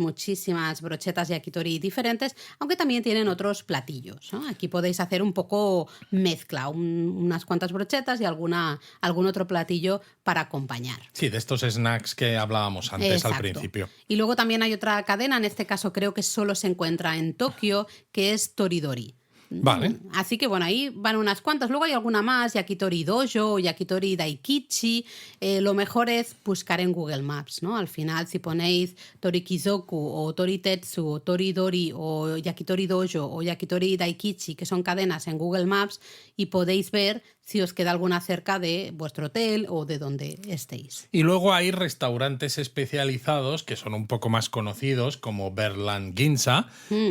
brochetas yakitori diferentes, aunque también tienen otros platillos, ¿no? Aquí podéis hacer un poco mezcla, unas cuantas brochetas y algún otro platillo para acompañar. Sí, de estos snacks que hablábamos antes. Exacto. Al principio. Y luego también hay otra cadena, en este caso creo que solo se encuentra en Tokio, que es Toridori. Vale. Así que bueno, ahí van unas cuantas. Luego hay alguna más, Yakitori Dojo o Yakitori Daikichi. Lo mejor es buscar en Google Maps, ¿no? Al final, si ponéis Torikizoku o Toritetsu o Toridori o Yakitori Dojo o Yakitori Daikichi, que son cadenas en Google Maps, y podéis ver si os queda alguna cerca de vuestro hotel o de donde estéis. Y luego hay restaurantes especializados que son un poco más conocidos, como Berland Ginza,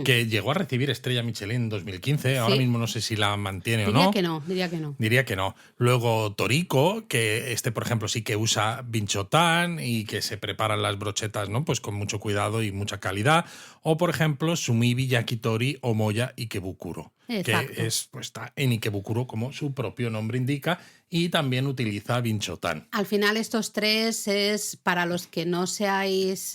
que llegó a recibir estrella Michelin en 2015. Sí. Ahora mismo no sé si la mantiene o no. Diría que no. Diría que no. Luego Toriko, que por ejemplo, sí que usa binchotan y que se preparan las brochetas, ¿no? Pues con mucho cuidado y mucha calidad. O, por ejemplo, Sumibi Yakitori Omoya Ikebukuro. Exacto. Que está en Ikebukuro, como su propio nombre indica, y también utiliza binchotan. Al final estos tres es para los que no seáis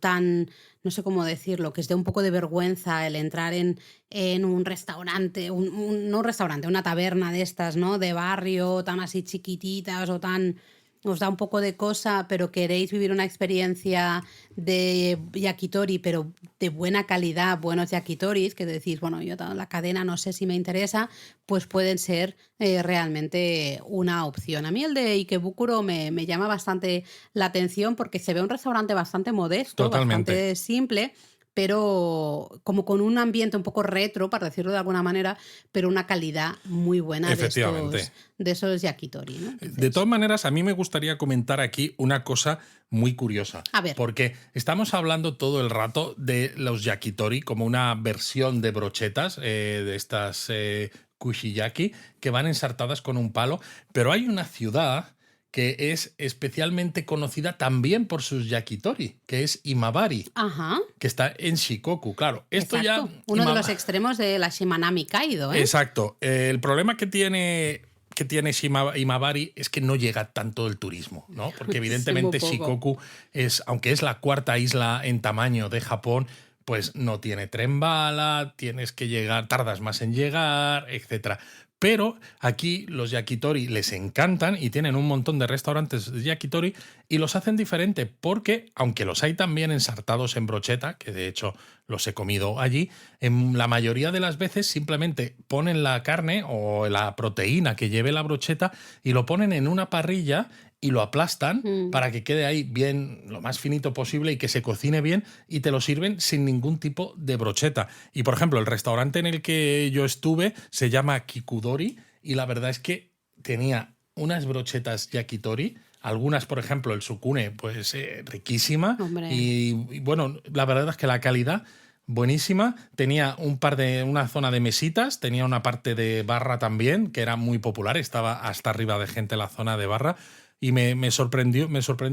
tan, no sé cómo decirlo, que os dé un poco de vergüenza el entrar en un restaurante, no un restaurante, una taberna de estas, ¿no? De barrio, tan así chiquititas o tan... os da un poco de cosa, pero queréis vivir una experiencia de yakitori, pero de buena calidad, buenos yakitoris, que decís, bueno, yo la cadena no sé si me interesa, pues pueden ser realmente una opción. A mí el de Ikebukuro me llama bastante la atención porque se ve un restaurante bastante modesto, totalmente, bastante simple, pero como con un ambiente un poco retro, para decirlo de alguna manera, pero una calidad muy buena de esos yakitori, ¿no? Entonces, de todas maneras, a mí me gustaría comentar aquí una cosa muy curiosa. A ver. Porque estamos hablando todo el rato de los yakitori como una versión de brochetas, de estas kushiyaki, que van ensartadas con un palo, pero hay una ciudad que es especialmente conocida también por sus yakitori, que es Imabari, ajá, que está en Shikoku. Claro, esto exacto. ya... Uno de los extremos de la Shimanami Kaido, ¿eh? Exacto. El problema que tiene Imabari es que no llega tanto el turismo, ¿no? Porque evidentemente sí, Shikoku aunque es la cuarta isla en tamaño de Japón, pues no tiene tren bala, tienes que llegar, tardas más en llegar, etcétera. Pero aquí los yakitori les encantan y tienen un montón de restaurantes de yakitori y los hacen diferente porque, aunque los hay también ensartados en brocheta, que de hecho los he comido allí, en la mayoría de las veces simplemente ponen la carne o la proteína que lleve la brocheta y lo ponen en una parrilla y lo aplastan para que quede ahí bien, lo más finito posible y que se cocine bien, y te lo sirven sin ningún tipo de brocheta. Y por ejemplo, el restaurante en el que yo estuve se llama Kikudori y la verdad es que tenía unas brochetas yakitori, algunas, por ejemplo, el sukune, pues riquísima. Y bueno, la verdad es que la calidad... buenísima, tenía una zona de mesitas, tenía una parte de barra también, que era muy popular, estaba hasta arriba de gente la zona de barra, y me sorprendió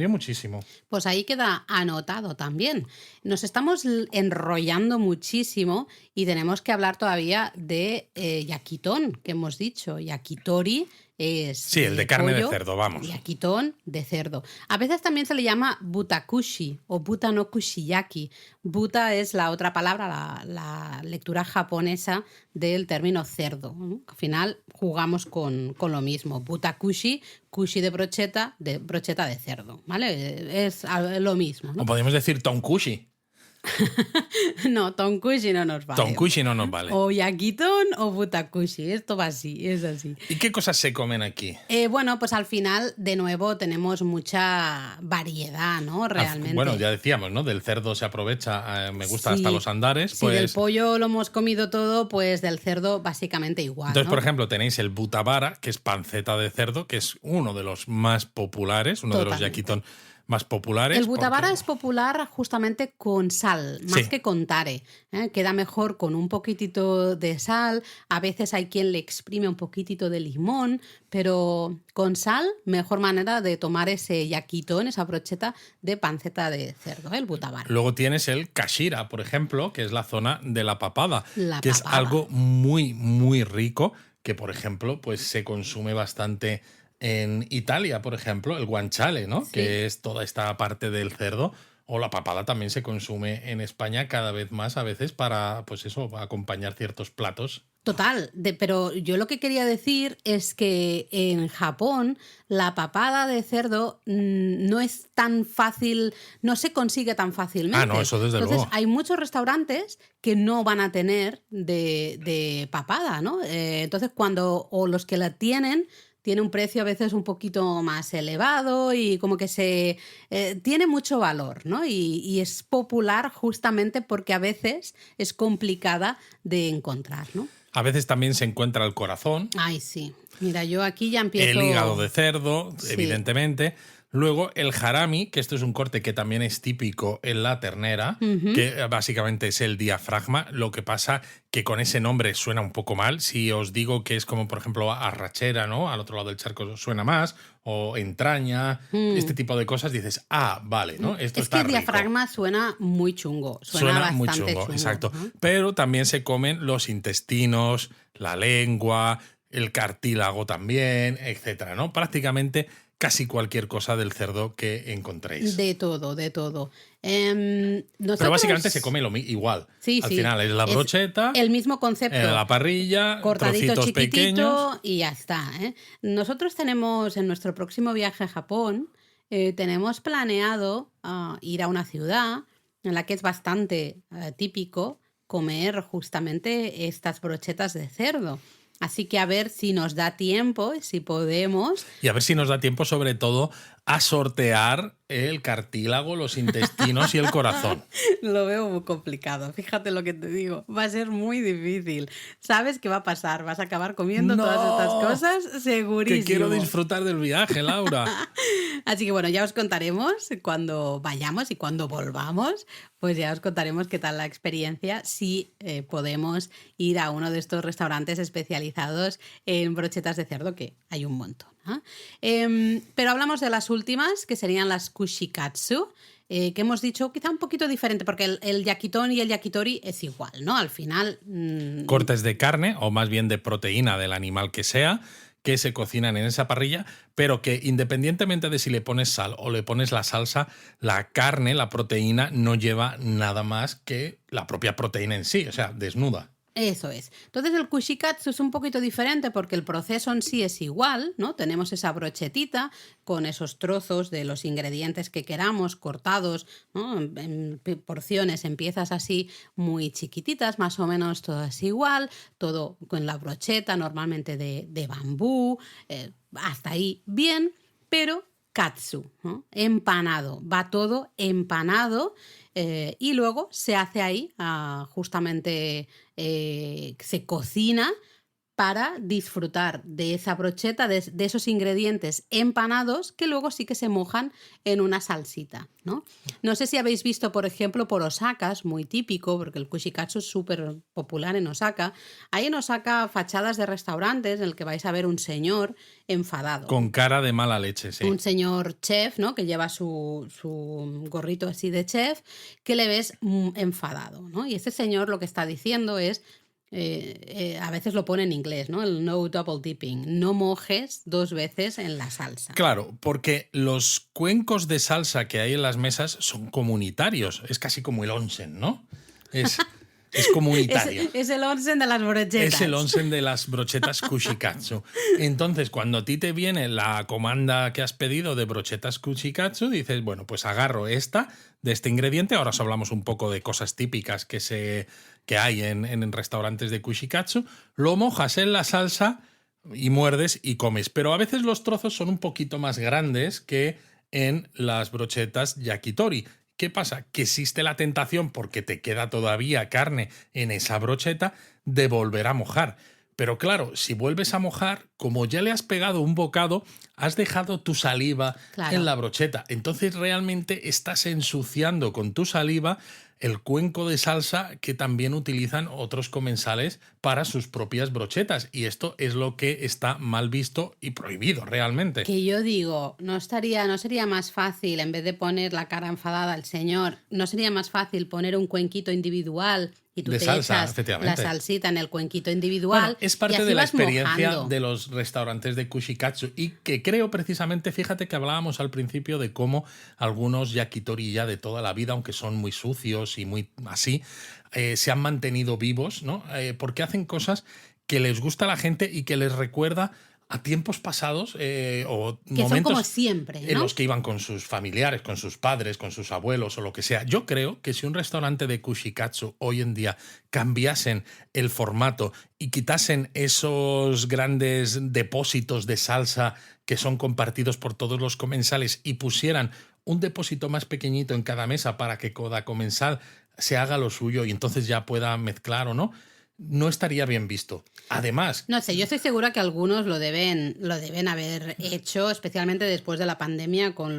muchísimo. Pues ahí queda anotado también. Nos estamos enrollando muchísimo y tenemos que hablar todavía de yakitón, que hemos dicho. Yakitori es... Sí, el de carne pollo, de cerdo, vamos. Yakitón de cerdo. A veces también se le llama butakushi o buta no kushiyaki. Buta es la otra palabra, la lectura japonesa del término cerdo, ¿no? Al final jugamos con lo mismo. Butakushi, kushi de brocheta de cerdo, ¿vale? Es lo mismo, ¿no? O podemos decir tonkushi. No, tonkushi no nos vale. Tonkushi no nos vale. O yakiton o butakushi. Esto va así, es así. ¿Y qué cosas se comen aquí? Bueno, pues al final, de nuevo, tenemos mucha variedad, ¿no? Realmente. Bueno, ya decíamos, ¿no? Del cerdo se aprovecha, me gusta Sí, hasta los andares. Si Pues... del pollo lo hemos comido todo, pues del cerdo básicamente igual. Entonces, ¿no? por ejemplo, tenéis el butavara, que es panceta de cerdo, que es uno de los más populares, uno de los yakiton más populares. El butavara es popular justamente con sal, más que con tare. Queda mejor con un poquitito de sal. A veces hay quien le exprime un poquitito de limón, pero con sal, mejor manera de tomar ese yakitón, esa brocheta de panceta de cerdo, el butavara. Luego tienes el kashira, por ejemplo, que es la zona de la papada, es algo muy, muy rico, que por ejemplo, pues se consume bastante en Italia, por ejemplo, el guanciale, ¿no? Sí. Que es toda esta parte del cerdo. O la papada también se consume en España cada vez más, a veces, para, pues eso, acompañar ciertos platos. Total, pero yo lo que quería decir es que en Japón la papada de cerdo no es tan fácil, no se consigue tan fácilmente. Ah, no, eso desde luego. Entonces hay muchos restaurantes que no van a tener de papada, ¿no? Entonces o los que la tiene un precio a veces un poquito más elevado y como que tiene mucho valor, ¿no? Y es popular justamente porque a veces es complicada de encontrar, ¿no? A veces también se encuentra el corazón. Ay, sí. Mira, yo aquí ya empiezo... El hígado de cerdo, sí. Evidentemente. Luego el harami, que esto es un corte que también es típico en la ternera, que básicamente es el diafragma. Lo que pasa que con ese nombre suena un poco mal. Si os digo que es como, por ejemplo, arrachera, ¿no? Al otro lado del charco suena más. O entraña, este tipo de cosas, dices, vale, ¿no? Esto es está que el rico. Diafragma suena muy chungo. Suena muy bastante chungo, exacto. ¿no? Pero también se comen los intestinos, la lengua, el cartílago también, etcétera, ¿no? Prácticamente casi cualquier cosa del cerdo que encontréis. De todo, de todo. Pero básicamente se come igual. Sí, Al final es la brocheta, el mismo concepto. La parrilla, cortadito, trocitos pequeños. Y ya está. Nosotros tenemos en nuestro próximo viaje a Japón, tenemos planeado ir a una ciudad en la que es bastante típico comer justamente estas brochetas de cerdo. Así que a ver si nos da tiempo, si podemos. Y a ver si nos da tiempo, sobre todo, a sortear el cartílago, los intestinos y el corazón. Lo veo muy complicado, fíjate lo que te digo. Va a ser muy difícil. ¿Sabes qué va a pasar? Vas a acabar comiendo todas estas cosas, segurísimo. Que quiero disfrutar del viaje, Laura. Así que bueno, ya os contaremos cuando vayamos y cuando volvamos, pues ya os contaremos qué tal la experiencia, si podemos ir a uno de estos restaurantes especializados en brochetas de cerdo, que hay un montón. Pero hablamos de las últimas, que serían las kushikatsu, que hemos dicho quizá un poquito diferente, porque el yakiton y el yakitori es igual, ¿no? Al final... Cortes de carne, o más bien de proteína del animal que sea, que se cocinan en esa parrilla, pero que independientemente de si le pones sal o le pones la salsa, la carne, la proteína, no lleva nada más que la propia proteína en sí, o sea, desnuda. Eso es. Entonces el kushikatsu es un poquito diferente porque el proceso en sí es igual, ¿no? Tenemos esa brochetita con esos trozos de los ingredientes que queramos cortados, ¿no? En porciones, en piezas así muy chiquititas, más o menos todo es igual, todo con la brocheta normalmente de bambú, hasta ahí bien, pero katsu, ¿no? Empanado, va todo empanado. Y luego se hace ahí, justamente se cocina para disfrutar de esa brocheta, de esos ingredientes empanados que luego sí que se mojan en una salsita, ¿no? No sé si habéis visto, por ejemplo, por Osaka, es muy típico, porque el kushikatsu es súper popular en Osaka. Hay en Osaka fachadas de restaurantes en el que vais a ver un señor enfadado. Con cara de mala leche, sí. Un señor chef, ¿no? Que lleva su gorrito así de chef, que le ves enfadado, ¿no? Y ese señor lo que está diciendo es... a veces lo pone en inglés, ¿no? El no double dipping. No mojes 2 veces en la salsa. Claro, porque los cuencos de salsa que hay en las mesas son comunitarios. Es casi como el onsen, ¿no? Es comunitario. Es el onsen de las brochetas. Es el onsen de las brochetas kushikatsu. Entonces, cuando a ti te viene la comanda que has pedido de brochetas kushikatsu, dices, bueno, pues agarro esta de este ingrediente. Ahora os hablamos un poco de cosas típicas que hay en restaurantes de kushikatsu. Lo mojas en la salsa y muerdes y comes. Pero a veces los trozos son un poquito más grandes que en las brochetas yakitori. ¿Qué pasa? Que existe la tentación, porque te queda todavía carne en esa brocheta, de volver a mojar. Pero claro, si vuelves a mojar, como ya le has pegado un bocado, has dejado tu saliva en la brocheta. Entonces realmente estás ensuciando con tu saliva el cuenco de salsa que también utilizan otros comensales para sus propias brochetas. Y esto es lo que está mal visto y prohibido realmente. Que yo digo, no sería más fácil, en vez de poner la cara enfadada al señor, no sería más fácil poner un cuenquito individual y tú de te salsa, echas la salsita en el cuenquito individual. Bueno, es parte de la experiencia mojando. de los restaurantes de kushikatsu, y que creo precisamente, fíjate que hablábamos al principio de cómo algunos yakitori ya de toda la vida, aunque son muy sucios y muy así, se han mantenido vivos, ¿no? Porque hacen cosas que les gusta a la gente y que les recuerda a tiempos pasados o que momentos son como siempre, ¿no? en los que iban con sus familiares, con sus padres, con sus abuelos o lo que sea. Yo creo que si un restaurante de kushikatsu hoy en día cambiasen el formato y quitasen esos grandes depósitos de salsa que son compartidos por todos los comensales y pusieran un depósito más pequeñito en cada mesa para que cada comensal se haga lo suyo y entonces ya pueda mezclar o no estaría bien visto. Además... No sé, yo estoy segura que algunos lo deben haber hecho, especialmente después de la pandemia, con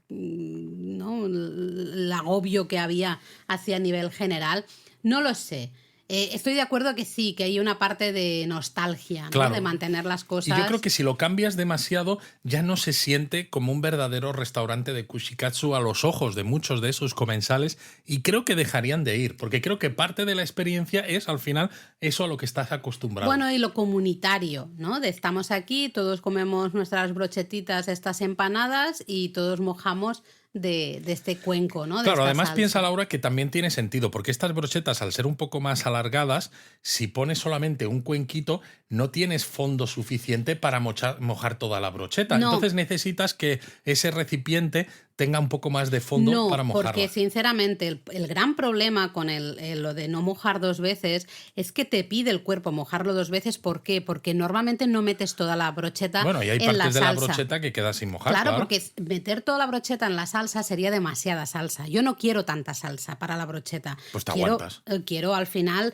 el agobio que había hacia nivel general. No lo sé. Estoy de acuerdo que sí, que hay una parte de nostalgia, ¿no? Claro. De mantener las cosas. Y yo creo que si lo cambias demasiado, ya no se siente como un verdadero restaurante de kushikatsu a los ojos de muchos de esos comensales, y creo que dejarían de ir, porque creo que parte de la experiencia es, al final, eso a lo que estás acostumbrado. Bueno, y lo comunitario, ¿no? De estamos aquí, todos comemos nuestras brochetitas, estas empanadas, y todos mojamos de este cuenco, ¿no? De claro, esta además salsa. piensa, Laura, que también tiene sentido, porque estas brochetas, al ser un poco más alargadas, si pones solamente un cuenquito, no tienes fondo suficiente para mojar toda la brocheta. No. Entonces necesitas que ese recipiente tenga un poco más de fondo para mojarla. Porque sinceramente el gran problema con lo de no mojar dos veces es que te pide el cuerpo mojarlo dos veces. ¿Por qué? Porque normalmente no metes toda la brocheta en la salsa. Bueno, y hay partes de la brocheta que queda sin mojar. Claro, porque meter toda la brocheta en la salsa sería demasiada salsa. Yo no quiero tanta salsa para la brocheta. Pues te aguantas. Quiero al final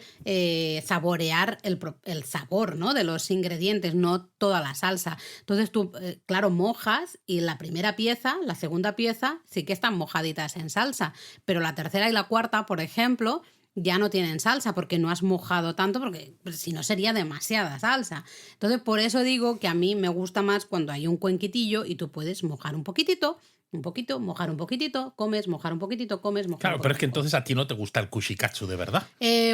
saborear el sabor, ¿no? De los ingredientes, no toda la salsa. Entonces tú, claro, mojas, y la primera pieza, la segunda pieza, sí que están mojaditas en salsa, pero la tercera y la cuarta, por ejemplo, ya no tienen salsa porque no has mojado tanto, porque si no sería demasiada salsa. Entonces, por eso digo que a mí me gusta más cuando hay un cuenquitillo y tú puedes mojar un poquitito, mojar un poquitito, comes, mojar un poquitito, comes, mojar Claro, un poquitito. pero es que entonces a ti no te gusta el kushikatsu de verdad.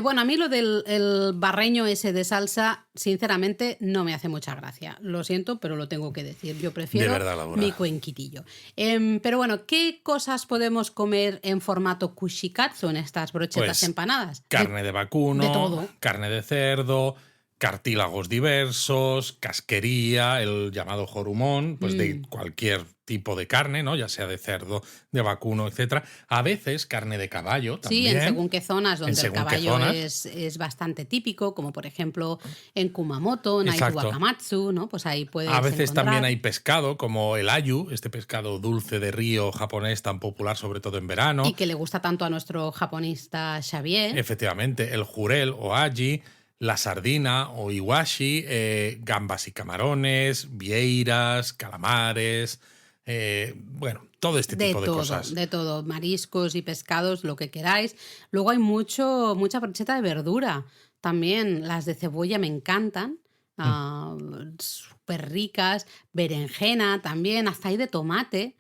Bueno, a mí lo del el barreño ese de salsa, sinceramente, no me hace mucha gracia. Lo siento, pero lo tengo que decir. Yo prefiero De verdad, Laura. mi cuenquitillo. Pero bueno, ¿qué cosas podemos comer en formato kushikatsu en estas brochetas Pues, empanadas? Carne de vacuno, de todo. carne de cerdo, cartílagos diversos, casquería, el llamado jorumón, pues de cualquier tipo de carne, ¿no? Ya sea de cerdo, de vacuno, etcétera. A veces carne de caballo también. Sí, en según qué zonas donde el según qué caballo zonas. es bastante típico, como por ejemplo en Kumamoto, en Exacto. Aizu-Wakamatsu, ¿no? Pues ahí puedes A veces encontrar. también hay pescado, como el ayu, este pescado dulce de río japonés tan popular, sobre todo en verano. Y que le gusta tanto a nuestro japonista Xavier. Efectivamente, el jurel o aji, la sardina o iwashi, gambas y camarones, vieiras, calamares, bueno, todo este tipo de cosas. De todo, mariscos y pescados, lo que queráis. Luego hay mucha brocheta de verdura. También las de cebolla me encantan. Súper ricas. Berenjena también, hasta hay de tomate.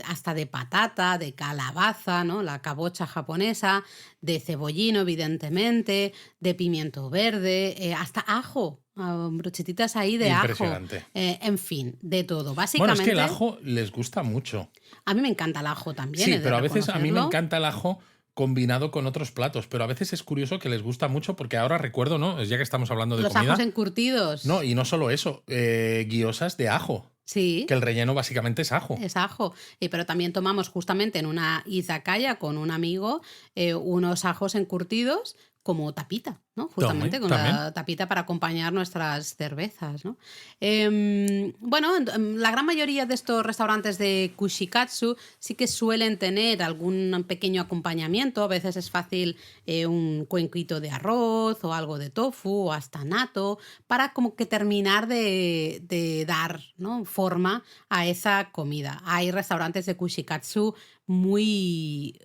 Hasta de patata, de calabaza, ¿no? La cabocha japonesa, de cebollino, evidentemente, de pimiento verde, hasta ajo, brochetitas ahí de ajo. Impresionante. En fin, de todo. Bueno, Básicamente, es que el ajo les gusta mucho. a mí me encanta el ajo también. Sí, he de pero a veces a mí me reconocerlo. encanta el ajo combinado con otros platos, pero a veces es curioso que les gusta mucho porque ahora recuerdo, ¿no? Ya que estamos hablando de Los comida. ajos encurtidos. No, y no solo eso, gyozas de ajo. Sí. Que el relleno básicamente es ajo. Es ajo. Pero también tomamos justamente en una izakaya con un amigo unos ajos encurtidos como tapita, ¿no? Justamente con la tapita para acompañar nuestras cervezas, ¿no? Bueno, la gran mayoría de estos restaurantes de kushikatsu sí que suelen tener algún pequeño acompañamiento. A veces es fácil un cuenquito de arroz o algo de tofu o hasta natto para como que terminar de dar, ¿no?, forma a esa comida. Hay restaurantes de kushikatsu muy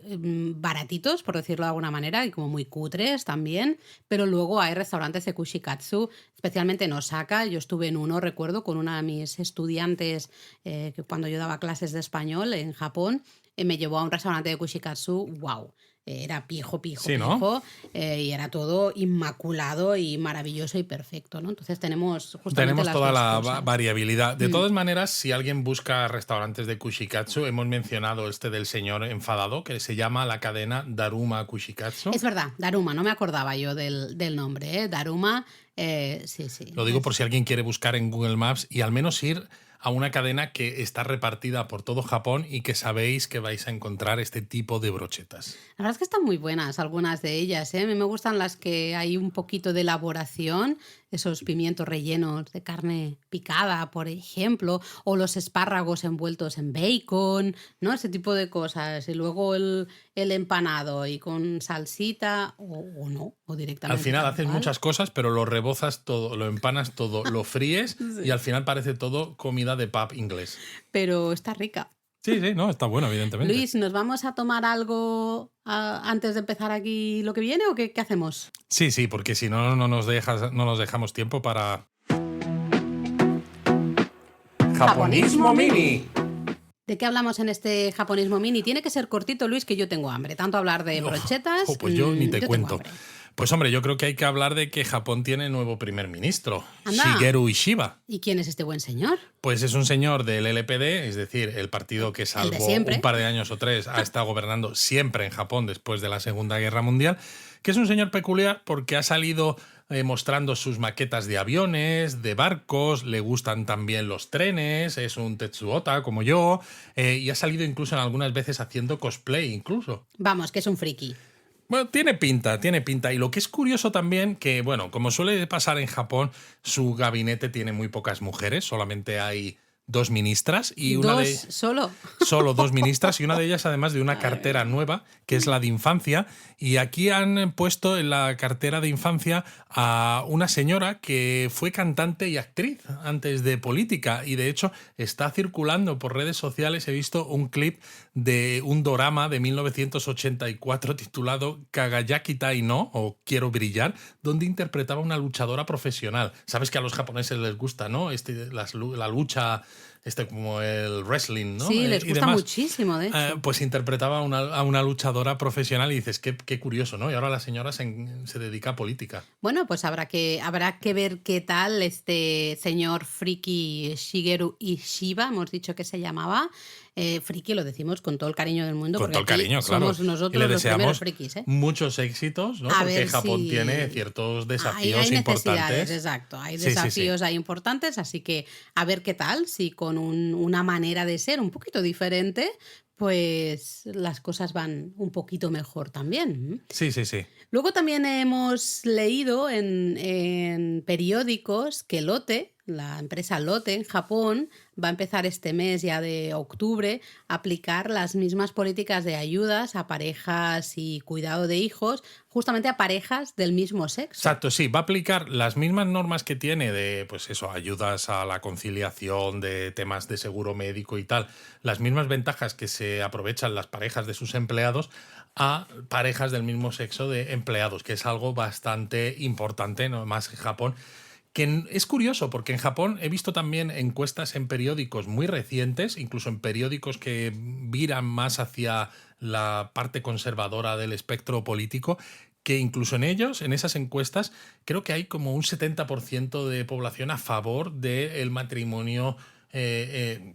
baratitos, por decirlo de alguna manera, y como muy cutres también, pero luego hay restaurantes de kushikatsu, especialmente en Osaka. Yo estuve en uno, recuerdo, con una de mis estudiantes que cuando yo daba clases de español en Japón, me llevó a un restaurante de kushikatsu, wow. Era pijo, sí, ¿no? y era todo inmaculado y maravilloso y perfecto, ¿no? Entonces tenemos justamente las toda dos la cosas. variabilidad. De todas maneras, si alguien busca restaurantes de kushikatsu, hemos mencionado este del señor enfadado, que se llama la cadena Daruma Kushikatsu. Es verdad, Daruma, no me acordaba yo del nombre, ¿eh? Daruma, sí. Lo digo por si alguien quiere buscar en Google Maps y al menos ir a una cadena que está repartida por todo Japón y que sabéis que vais a encontrar este tipo de brochetas. La verdad es que están muy buenas algunas de ellas, ¿eh? A mí me gustan las que hay un poquito de elaboración, esos pimientos rellenos de carne picada, por ejemplo, o los espárragos envueltos en bacon, ¿no? Ese tipo de cosas. Y luego el empanado y con salsita o no, o directamente. Al final haces muchas cosas, pero lo rebozas todo, lo empanas todo, lo fríes sí. Y al final parece todo comida de pub inglés. Pero está rica. Sí, no, está bueno, evidentemente. Luis, ¿nos vamos a tomar algo antes de empezar aquí lo que viene o qué hacemos? Sí, porque si no, no nos dejamos tiempo para... ¡Japonismo Mini! ¿De qué hablamos en este Japonismo Mini? Tiene que ser cortito, Luis, que yo tengo hambre. Tanto hablar de brochetas... pues yo ni te cuento. Pues hombre, yo creo que hay que hablar de que Japón tiene nuevo primer ministro, Shigeru Ishiba. ¿Y quién es este buen señor? Pues es un señor del LPD, es decir, el partido que salvo un par de años o tres ha estado gobernando siempre en Japón después de la Segunda Guerra Mundial, que es un señor peculiar porque ha salido mostrando sus maquetas de aviones, de barcos, le gustan también los trenes, es un Tetsuota como yo, y ha salido incluso en algunas veces haciendo cosplay incluso. Vamos, que es un friki. Bueno, tiene pinta. Y lo que es curioso también, que bueno, como suele pasar en Japón, su gabinete tiene muy pocas mujeres, solamente hay 2 ministras y ¿Solo? Solo 2 ministras y una de ellas además de una cartera nueva, que es la de infancia. Y aquí han puesto en la cartera de infancia a una señora que fue cantante y actriz antes de política y de hecho está circulando por redes sociales. He visto un clip de un dorama de 1984 titulado Kagayaki Tai no, o Quiero brillar, donde interpretaba una luchadora profesional. Sabes que a los japoneses les gusta, ¿no? La lucha... como el wrestling, ¿no? Sí, les gusta muchísimo, de hecho. Pues interpretaba a una luchadora profesional y dices, qué curioso, ¿no? Y ahora la señora se dedica a política. Bueno, pues habrá que ver qué tal este señor friki Shigeru Ishiba, hemos dicho que se llamaba. Friki lo decimos con todo el cariño del mundo. Con todo el cariño, claro. Somos nosotros y le los primeros deseamos frikis, ¿eh? Muchos éxitos, ¿no? Porque Japón tiene ciertos desafíos importantes. Exacto, hay desafíos ahí importantes, así que a ver qué tal, si con una manera de ser un poquito diferente, pues las cosas van un poquito mejor también. Sí. Luego también hemos leído en periódicos que Lotte, la empresa Lotte en Japón, va a empezar este mes ya de octubre a aplicar las mismas políticas de ayudas a parejas y cuidado de hijos, justamente a parejas del mismo sexo. Exacto, sí, va a aplicar las mismas normas que tiene de, pues eso, ayudas a la conciliación, de temas de seguro médico y tal, las mismas ventajas que se aprovechan las parejas de sus empleados a parejas del mismo sexo de empleados, que es algo bastante importante, no más en Japón. Que es curioso, porque en Japón he visto también encuestas en periódicos muy recientes, incluso en periódicos que viran más hacia la parte conservadora del espectro político, que incluso en ellos, en esas encuestas, creo que hay como un 70% de población a favor del matrimonio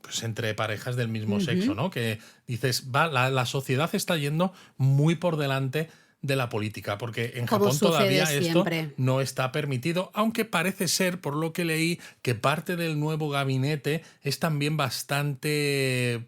pues entre parejas del mismo sexo, ¿no? Que dices, la sociedad está yendo muy por delante de la política, porque en Japón todavía siempre. Esto no está permitido, aunque parece ser, por lo que leí, que parte del nuevo gabinete es también bastante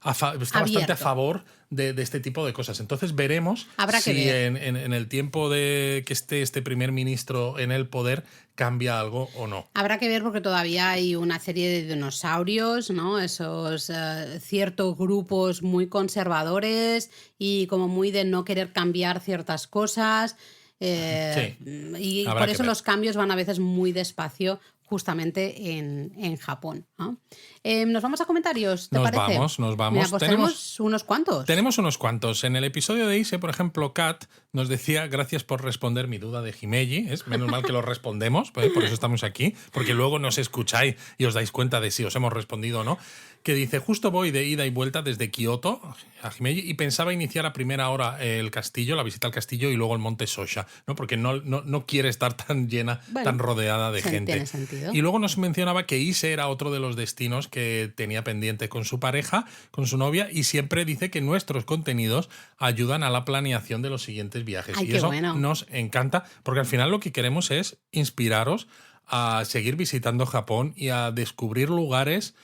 está bastante a favor de este tipo de cosas. Entonces veremos si en el tiempo de que esté este primer ministro en el poder cambia algo o no. Habrá que ver porque todavía hay una serie de dinosaurios, ¿no? Esos ciertos grupos muy conservadores y como muy de no querer cambiar ciertas cosas. Y por eso los cambios van a veces muy despacio justamente en Japón, ¿no? ¿Nos vamos a comentarios? ¿Te parece? Nos vamos. Mira, pues tenemos unos cuantos. Tenemos unos cuantos. En el episodio de Ise, por ejemplo, Kat nos decía, gracias por responder mi duda de Himeji. Es menos mal que lo respondemos, por eso estamos aquí, porque luego nos escucháis y os dais cuenta de si os hemos respondido o no. Que dice, justo voy de ida y vuelta desde Kioto a Himeji y pensaba iniciar a primera hora el castillo, la visita al castillo y luego el monte Sosha, ¿no? Porque no quiere estar tan llena, tan rodeada de gente. Tiene sentido. Y luego nos mencionaba que Ise era otro de los destinos que tenía pendiente con su pareja, con su novia, y siempre dice que nuestros contenidos ayudan a la planeación de los siguientes viajes. Ay, y eso bueno. nos encanta, porque al final lo que queremos es inspiraros a seguir visitando Japón y a descubrir lugares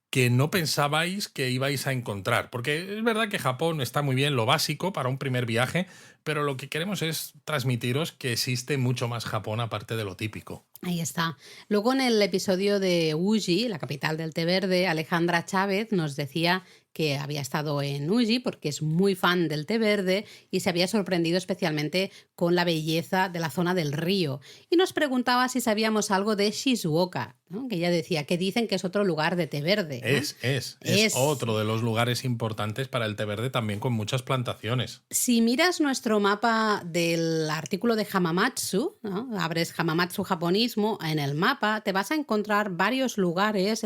que no pensabais que ibais a encontrar. Porque es verdad que Japón está muy bien, lo básico para un primer viaje, pero lo que queremos es transmitiros que existe mucho más Japón aparte de lo típico. Ahí está. Luego en el episodio de Uji, la capital del té verde, Alejandra Chávez nos decía que había estado en Uji porque es muy fan del té verde y se había sorprendido especialmente con la belleza de la zona del río. Y nos preguntaba si sabíamos algo de Shizuoka, ¿no? Que ella decía que dicen que es otro lugar de té verde, ¿no? Es otro de los lugares importantes para el té verde, también con muchas plantaciones. Si miras nuestro mapa del artículo de Hamamatsu, ¿no? Abres Hamamatsu japonismo, en el mapa te vas a encontrar varios lugares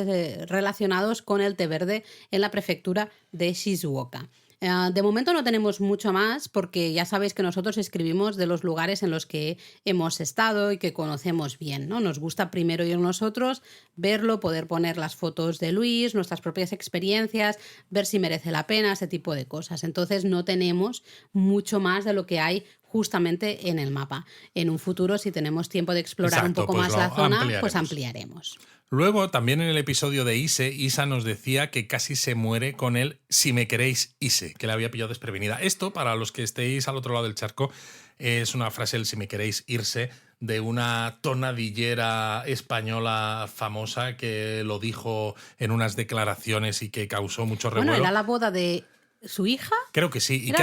relacionados con el té verde en la prefectura de Shizuoka. De momento no tenemos mucho más porque ya sabéis que nosotros escribimos de los lugares en los que hemos estado y que conocemos bien, ¿no? Nos gusta primero ir nosotros, verlo, poder poner las fotos de Luis, nuestras propias experiencias, ver si merece la pena, ese tipo de cosas. Entonces no tenemos mucho más de lo que hay justamente en el mapa. En un futuro, si tenemos tiempo de explorar un poco más la zona, pues ampliaremos. Luego, también en el episodio de Ise, Isa nos decía que casi se muere con el "si me queréis, Ise", que le había pillado desprevenida. Esto, para los que estéis al otro lado del charco, es una frase, el "si me queréis, irse", de una tonadillera española famosa que lo dijo en unas declaraciones y que causó mucho revuelo. Bueno, era la boda de su hija. Creo que sí, y que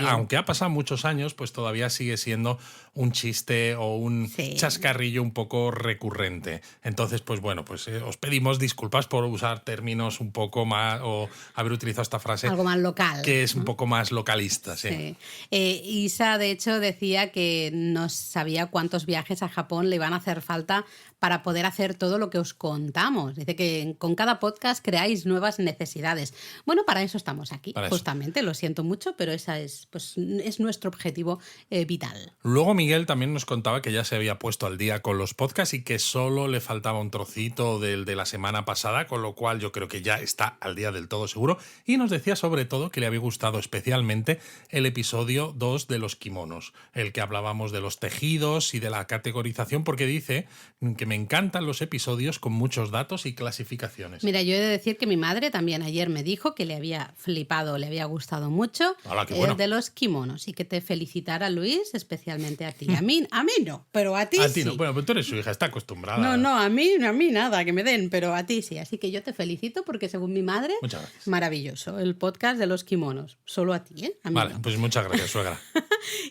aunque ha pasado muchos años, pues todavía sigue siendo un chiste o un chascarrillo un poco recurrente. Entonces, pues bueno, pues os pedimos disculpas por usar términos un poco más, o haber utilizado esta frase. Algo más local. Que es un poco más localista, sí. Isa, de hecho, decía que no sabía cuántos viajes a Japón le iban a hacer falta para poder hacer todo lo que os contamos. Dice que con cada podcast creáis nuevas necesidades. Bueno, para eso estamos aquí, justamente. Lo siento mucho, pero esa es nuestro objetivo vital. Luego Miguel también nos contaba que ya se había puesto al día con los podcasts y que solo le faltaba un trocito del de la semana pasada, con lo cual yo creo que ya está al día del todo seguro. Y nos decía sobre todo que le había gustado especialmente el episodio 2 de los kimonos, el que hablábamos de los tejidos y de la categorización, porque dice que me encantan los episodios con muchos datos y clasificaciones. Mira, yo he de decir que mi madre también ayer me dijo que le había flipado, le había gustado mucho el de los kimonos y que te felicitara, Luis, especialmente a ti. A mí no, pero a ti a sí. Ti no. Bueno, pero tú eres su hija, está acostumbrada. No, a mí nada, que me den, pero a ti sí. Así que yo te felicito porque según mi madre, muchas gracias. Maravilloso, el podcast de los kimonos. Solo a ti, ¿eh? A mí vale, no. Pues muchas gracias, suegra.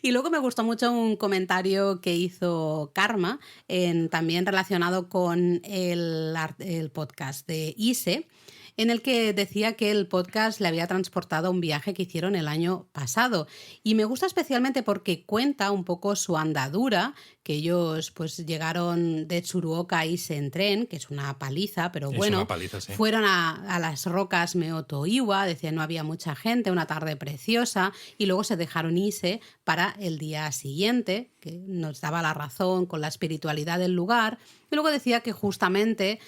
Y luego me gustó mucho un comentario que hizo Karma, también relacionado con el podcast de Ise, en el que decía que el podcast le había transportado a un viaje que hicieron el año pasado. Y me gusta especialmente porque cuenta un poco su andadura, que ellos pues llegaron de Tsuruoka a Ise en tren, que es una paliza, pero Es bueno, una paliza, sí. fueron a las rocas Meoto-iwa, decían no había mucha gente, una tarde preciosa, y luego se dejaron Ise para el día siguiente, que nos daba la razón con la espiritualidad del lugar, y luego decía que justamente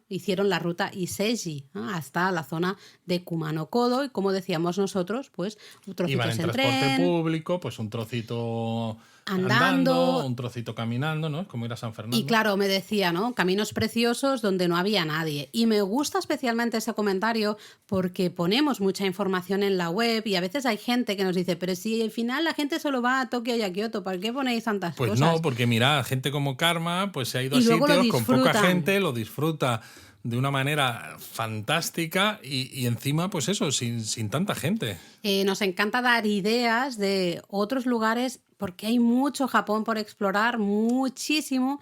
hicieron la ruta Iseji, ¿no? Hasta la zona de Kumano-Kodo, y como decíamos nosotros, pues trocitos Iban en en transporte tren, público, pues un trocito andando, un trocito caminando, ¿no? Como ir a San Fernando. y claro, me decía, ¿no? Caminos preciosos donde no había nadie. Y me gusta especialmente ese comentario porque ponemos mucha información en la web y a veces hay gente que nos dice, pero si al final la gente solo va a Tokio y a Kioto, ¿para qué ponéis tantas Pues cosas? no, porque mira, gente como Karma pues se ha ido Y a luego lo sitios con poca disfrutan. gente, lo disfruta de una manera fantástica y encima, pues eso, sin tanta gente. Nos encanta dar ideas de otros lugares porque hay mucho Japón por explorar, muchísimo,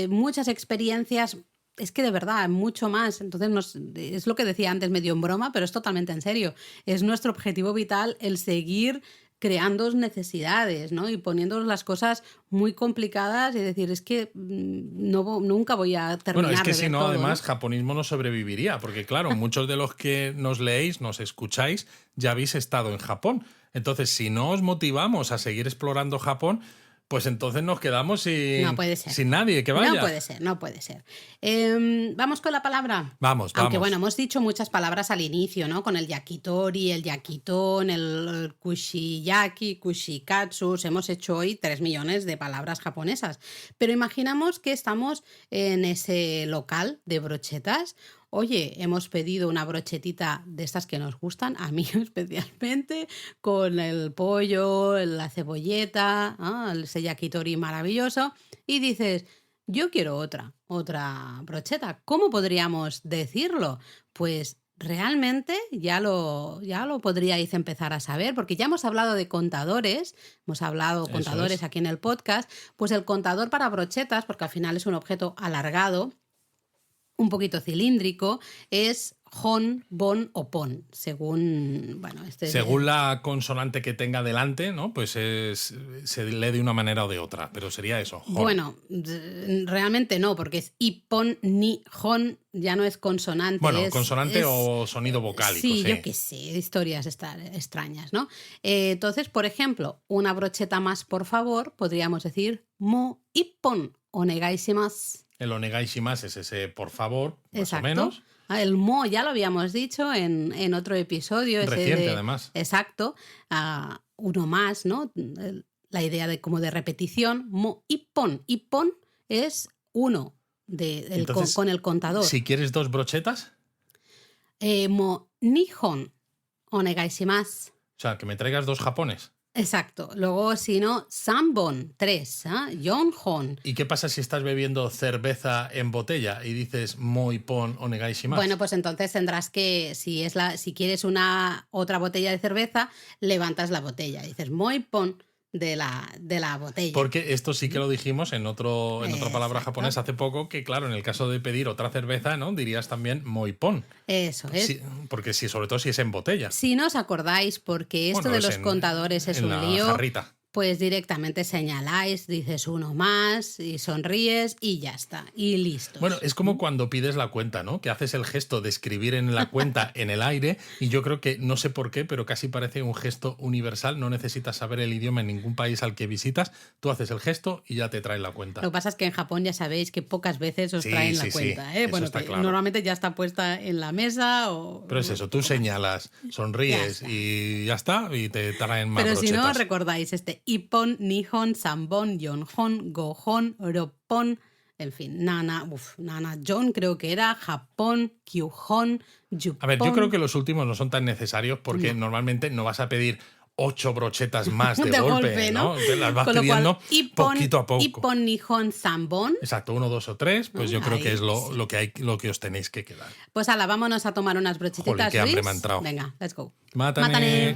muchas experiencias. Es que de verdad, mucho más. Entonces, es lo que decía antes, medio en broma, pero es totalmente en serio. Es nuestro objetivo vital el seguir creando necesidades, ¿no? Y poniéndonos las cosas muy complicadas y decir, es que nunca voy a terminar. Bueno, es que de si ver no, todo, además, ¿no? japonismo no sobreviviría, porque claro, muchos de los que nos leéis, nos escucháis, ya habéis estado en Japón. Entonces, si no os motivamos a seguir explorando Japón, pues entonces nos quedamos No puede ser. sin nadie que vaya. No puede ser. ¿Vamos con la palabra? Vamos. Aunque bueno, hemos dicho muchas palabras al inicio, ¿no? Con el yakitori, el yakiton, el kushiyaki, kushikatsu. Hemos hecho hoy 3 millones de palabras japonesas. Pero imaginamos que estamos en ese local de brochetas. Oye, hemos pedido una brochetita de estas que nos gustan, a mí especialmente, con el pollo, la cebolleta, ese yakitori maravilloso, y dices, yo quiero otra brocheta. ¿Cómo podríamos decirlo? Pues realmente ya lo podríais empezar a saber, porque ya hemos hablado de contadores, Es. aquí en el podcast, pues el contador para brochetas, porque al final es un objeto alargado, un poquito cilíndrico, es hon, bon o pon, según la consonante que tenga delante, ¿no? Pues se lee de una manera o de otra, pero sería eso. Hon. Bueno, realmente no, porque es ipon ni hon, ya no es consonante. Bueno, consonante o sonido vocálico. Sí, yo qué sé, historias extrañas, ¿no? Entonces, por ejemplo, una brocheta más, por favor, podríamos decir mo ippon onegaishimasu. El onegaishimasu es ese por favor, más Exacto. o menos. El mo ya lo habíamos dicho en otro episodio. Reciente, además. Exacto. Uno más, ¿no? La idea de repetición. Mo ippon. Ippon es uno Entonces, con el contador. Si quieres 2 brochetas, Mo nihon onegaishimasu. o sea, que me traigas 2 japones. Exacto. Luego, si no, sanbon, 3. Yonhon. ¿Y qué pasa si estás bebiendo cerveza en botella y dices moipon onegaishimasu? Bueno, pues entonces tendrás que, si quieres otra botella de cerveza, levantas la botella. Dices moipon de la botella. Porque esto sí que lo dijimos en otra palabra japonesa hace poco, que claro, en el caso de pedir otra cerveza, ¿no? Dirías también moipon. Eso es. Sí, porque sobre todo si es en botella. Si no os acordáis, porque esto de los contadores es un lío, jarrita. pues directamente señaláis, dices uno más y sonríes y ya está, y listo. Bueno, es como cuando pides la cuenta, ¿no? Que haces el gesto de escribir en la cuenta en el aire y yo creo que, no sé por qué, pero casi parece un gesto universal, no necesitas saber el idioma en ningún país al que visitas, tú haces el gesto y ya te traen la cuenta. Lo que pasa es que en Japón ya sabéis que pocas veces os traen la cuenta, ¿eh? Eso Bueno, está que claro. normalmente ya está puesta en la mesa o... Pero es eso, tú señalas, sonríes y ya está, y te traen más Pero brochetas. si no, recordáis Ippon, Nihon, Sanbon, Yonhon, Gohon, Ropon, en fin, Nana, John creo que era, Japón, Kyuhon, Yupon. A ver, yo creo que los últimos no son tan necesarios porque normalmente no vas a pedir 8 brochetas más de golpe, ¿no? Te las vas pidiendo poquito a poco. Ippon, Nihon, Sanbon. Exacto, 1, 2 o 3, pues yo creo que es lo que os tenéis que quedar. Pues ala, vámonos a tomar unas brochetitas. Joder, qué hambre Luis. me ha entrado. Venga, let's go. Mátane.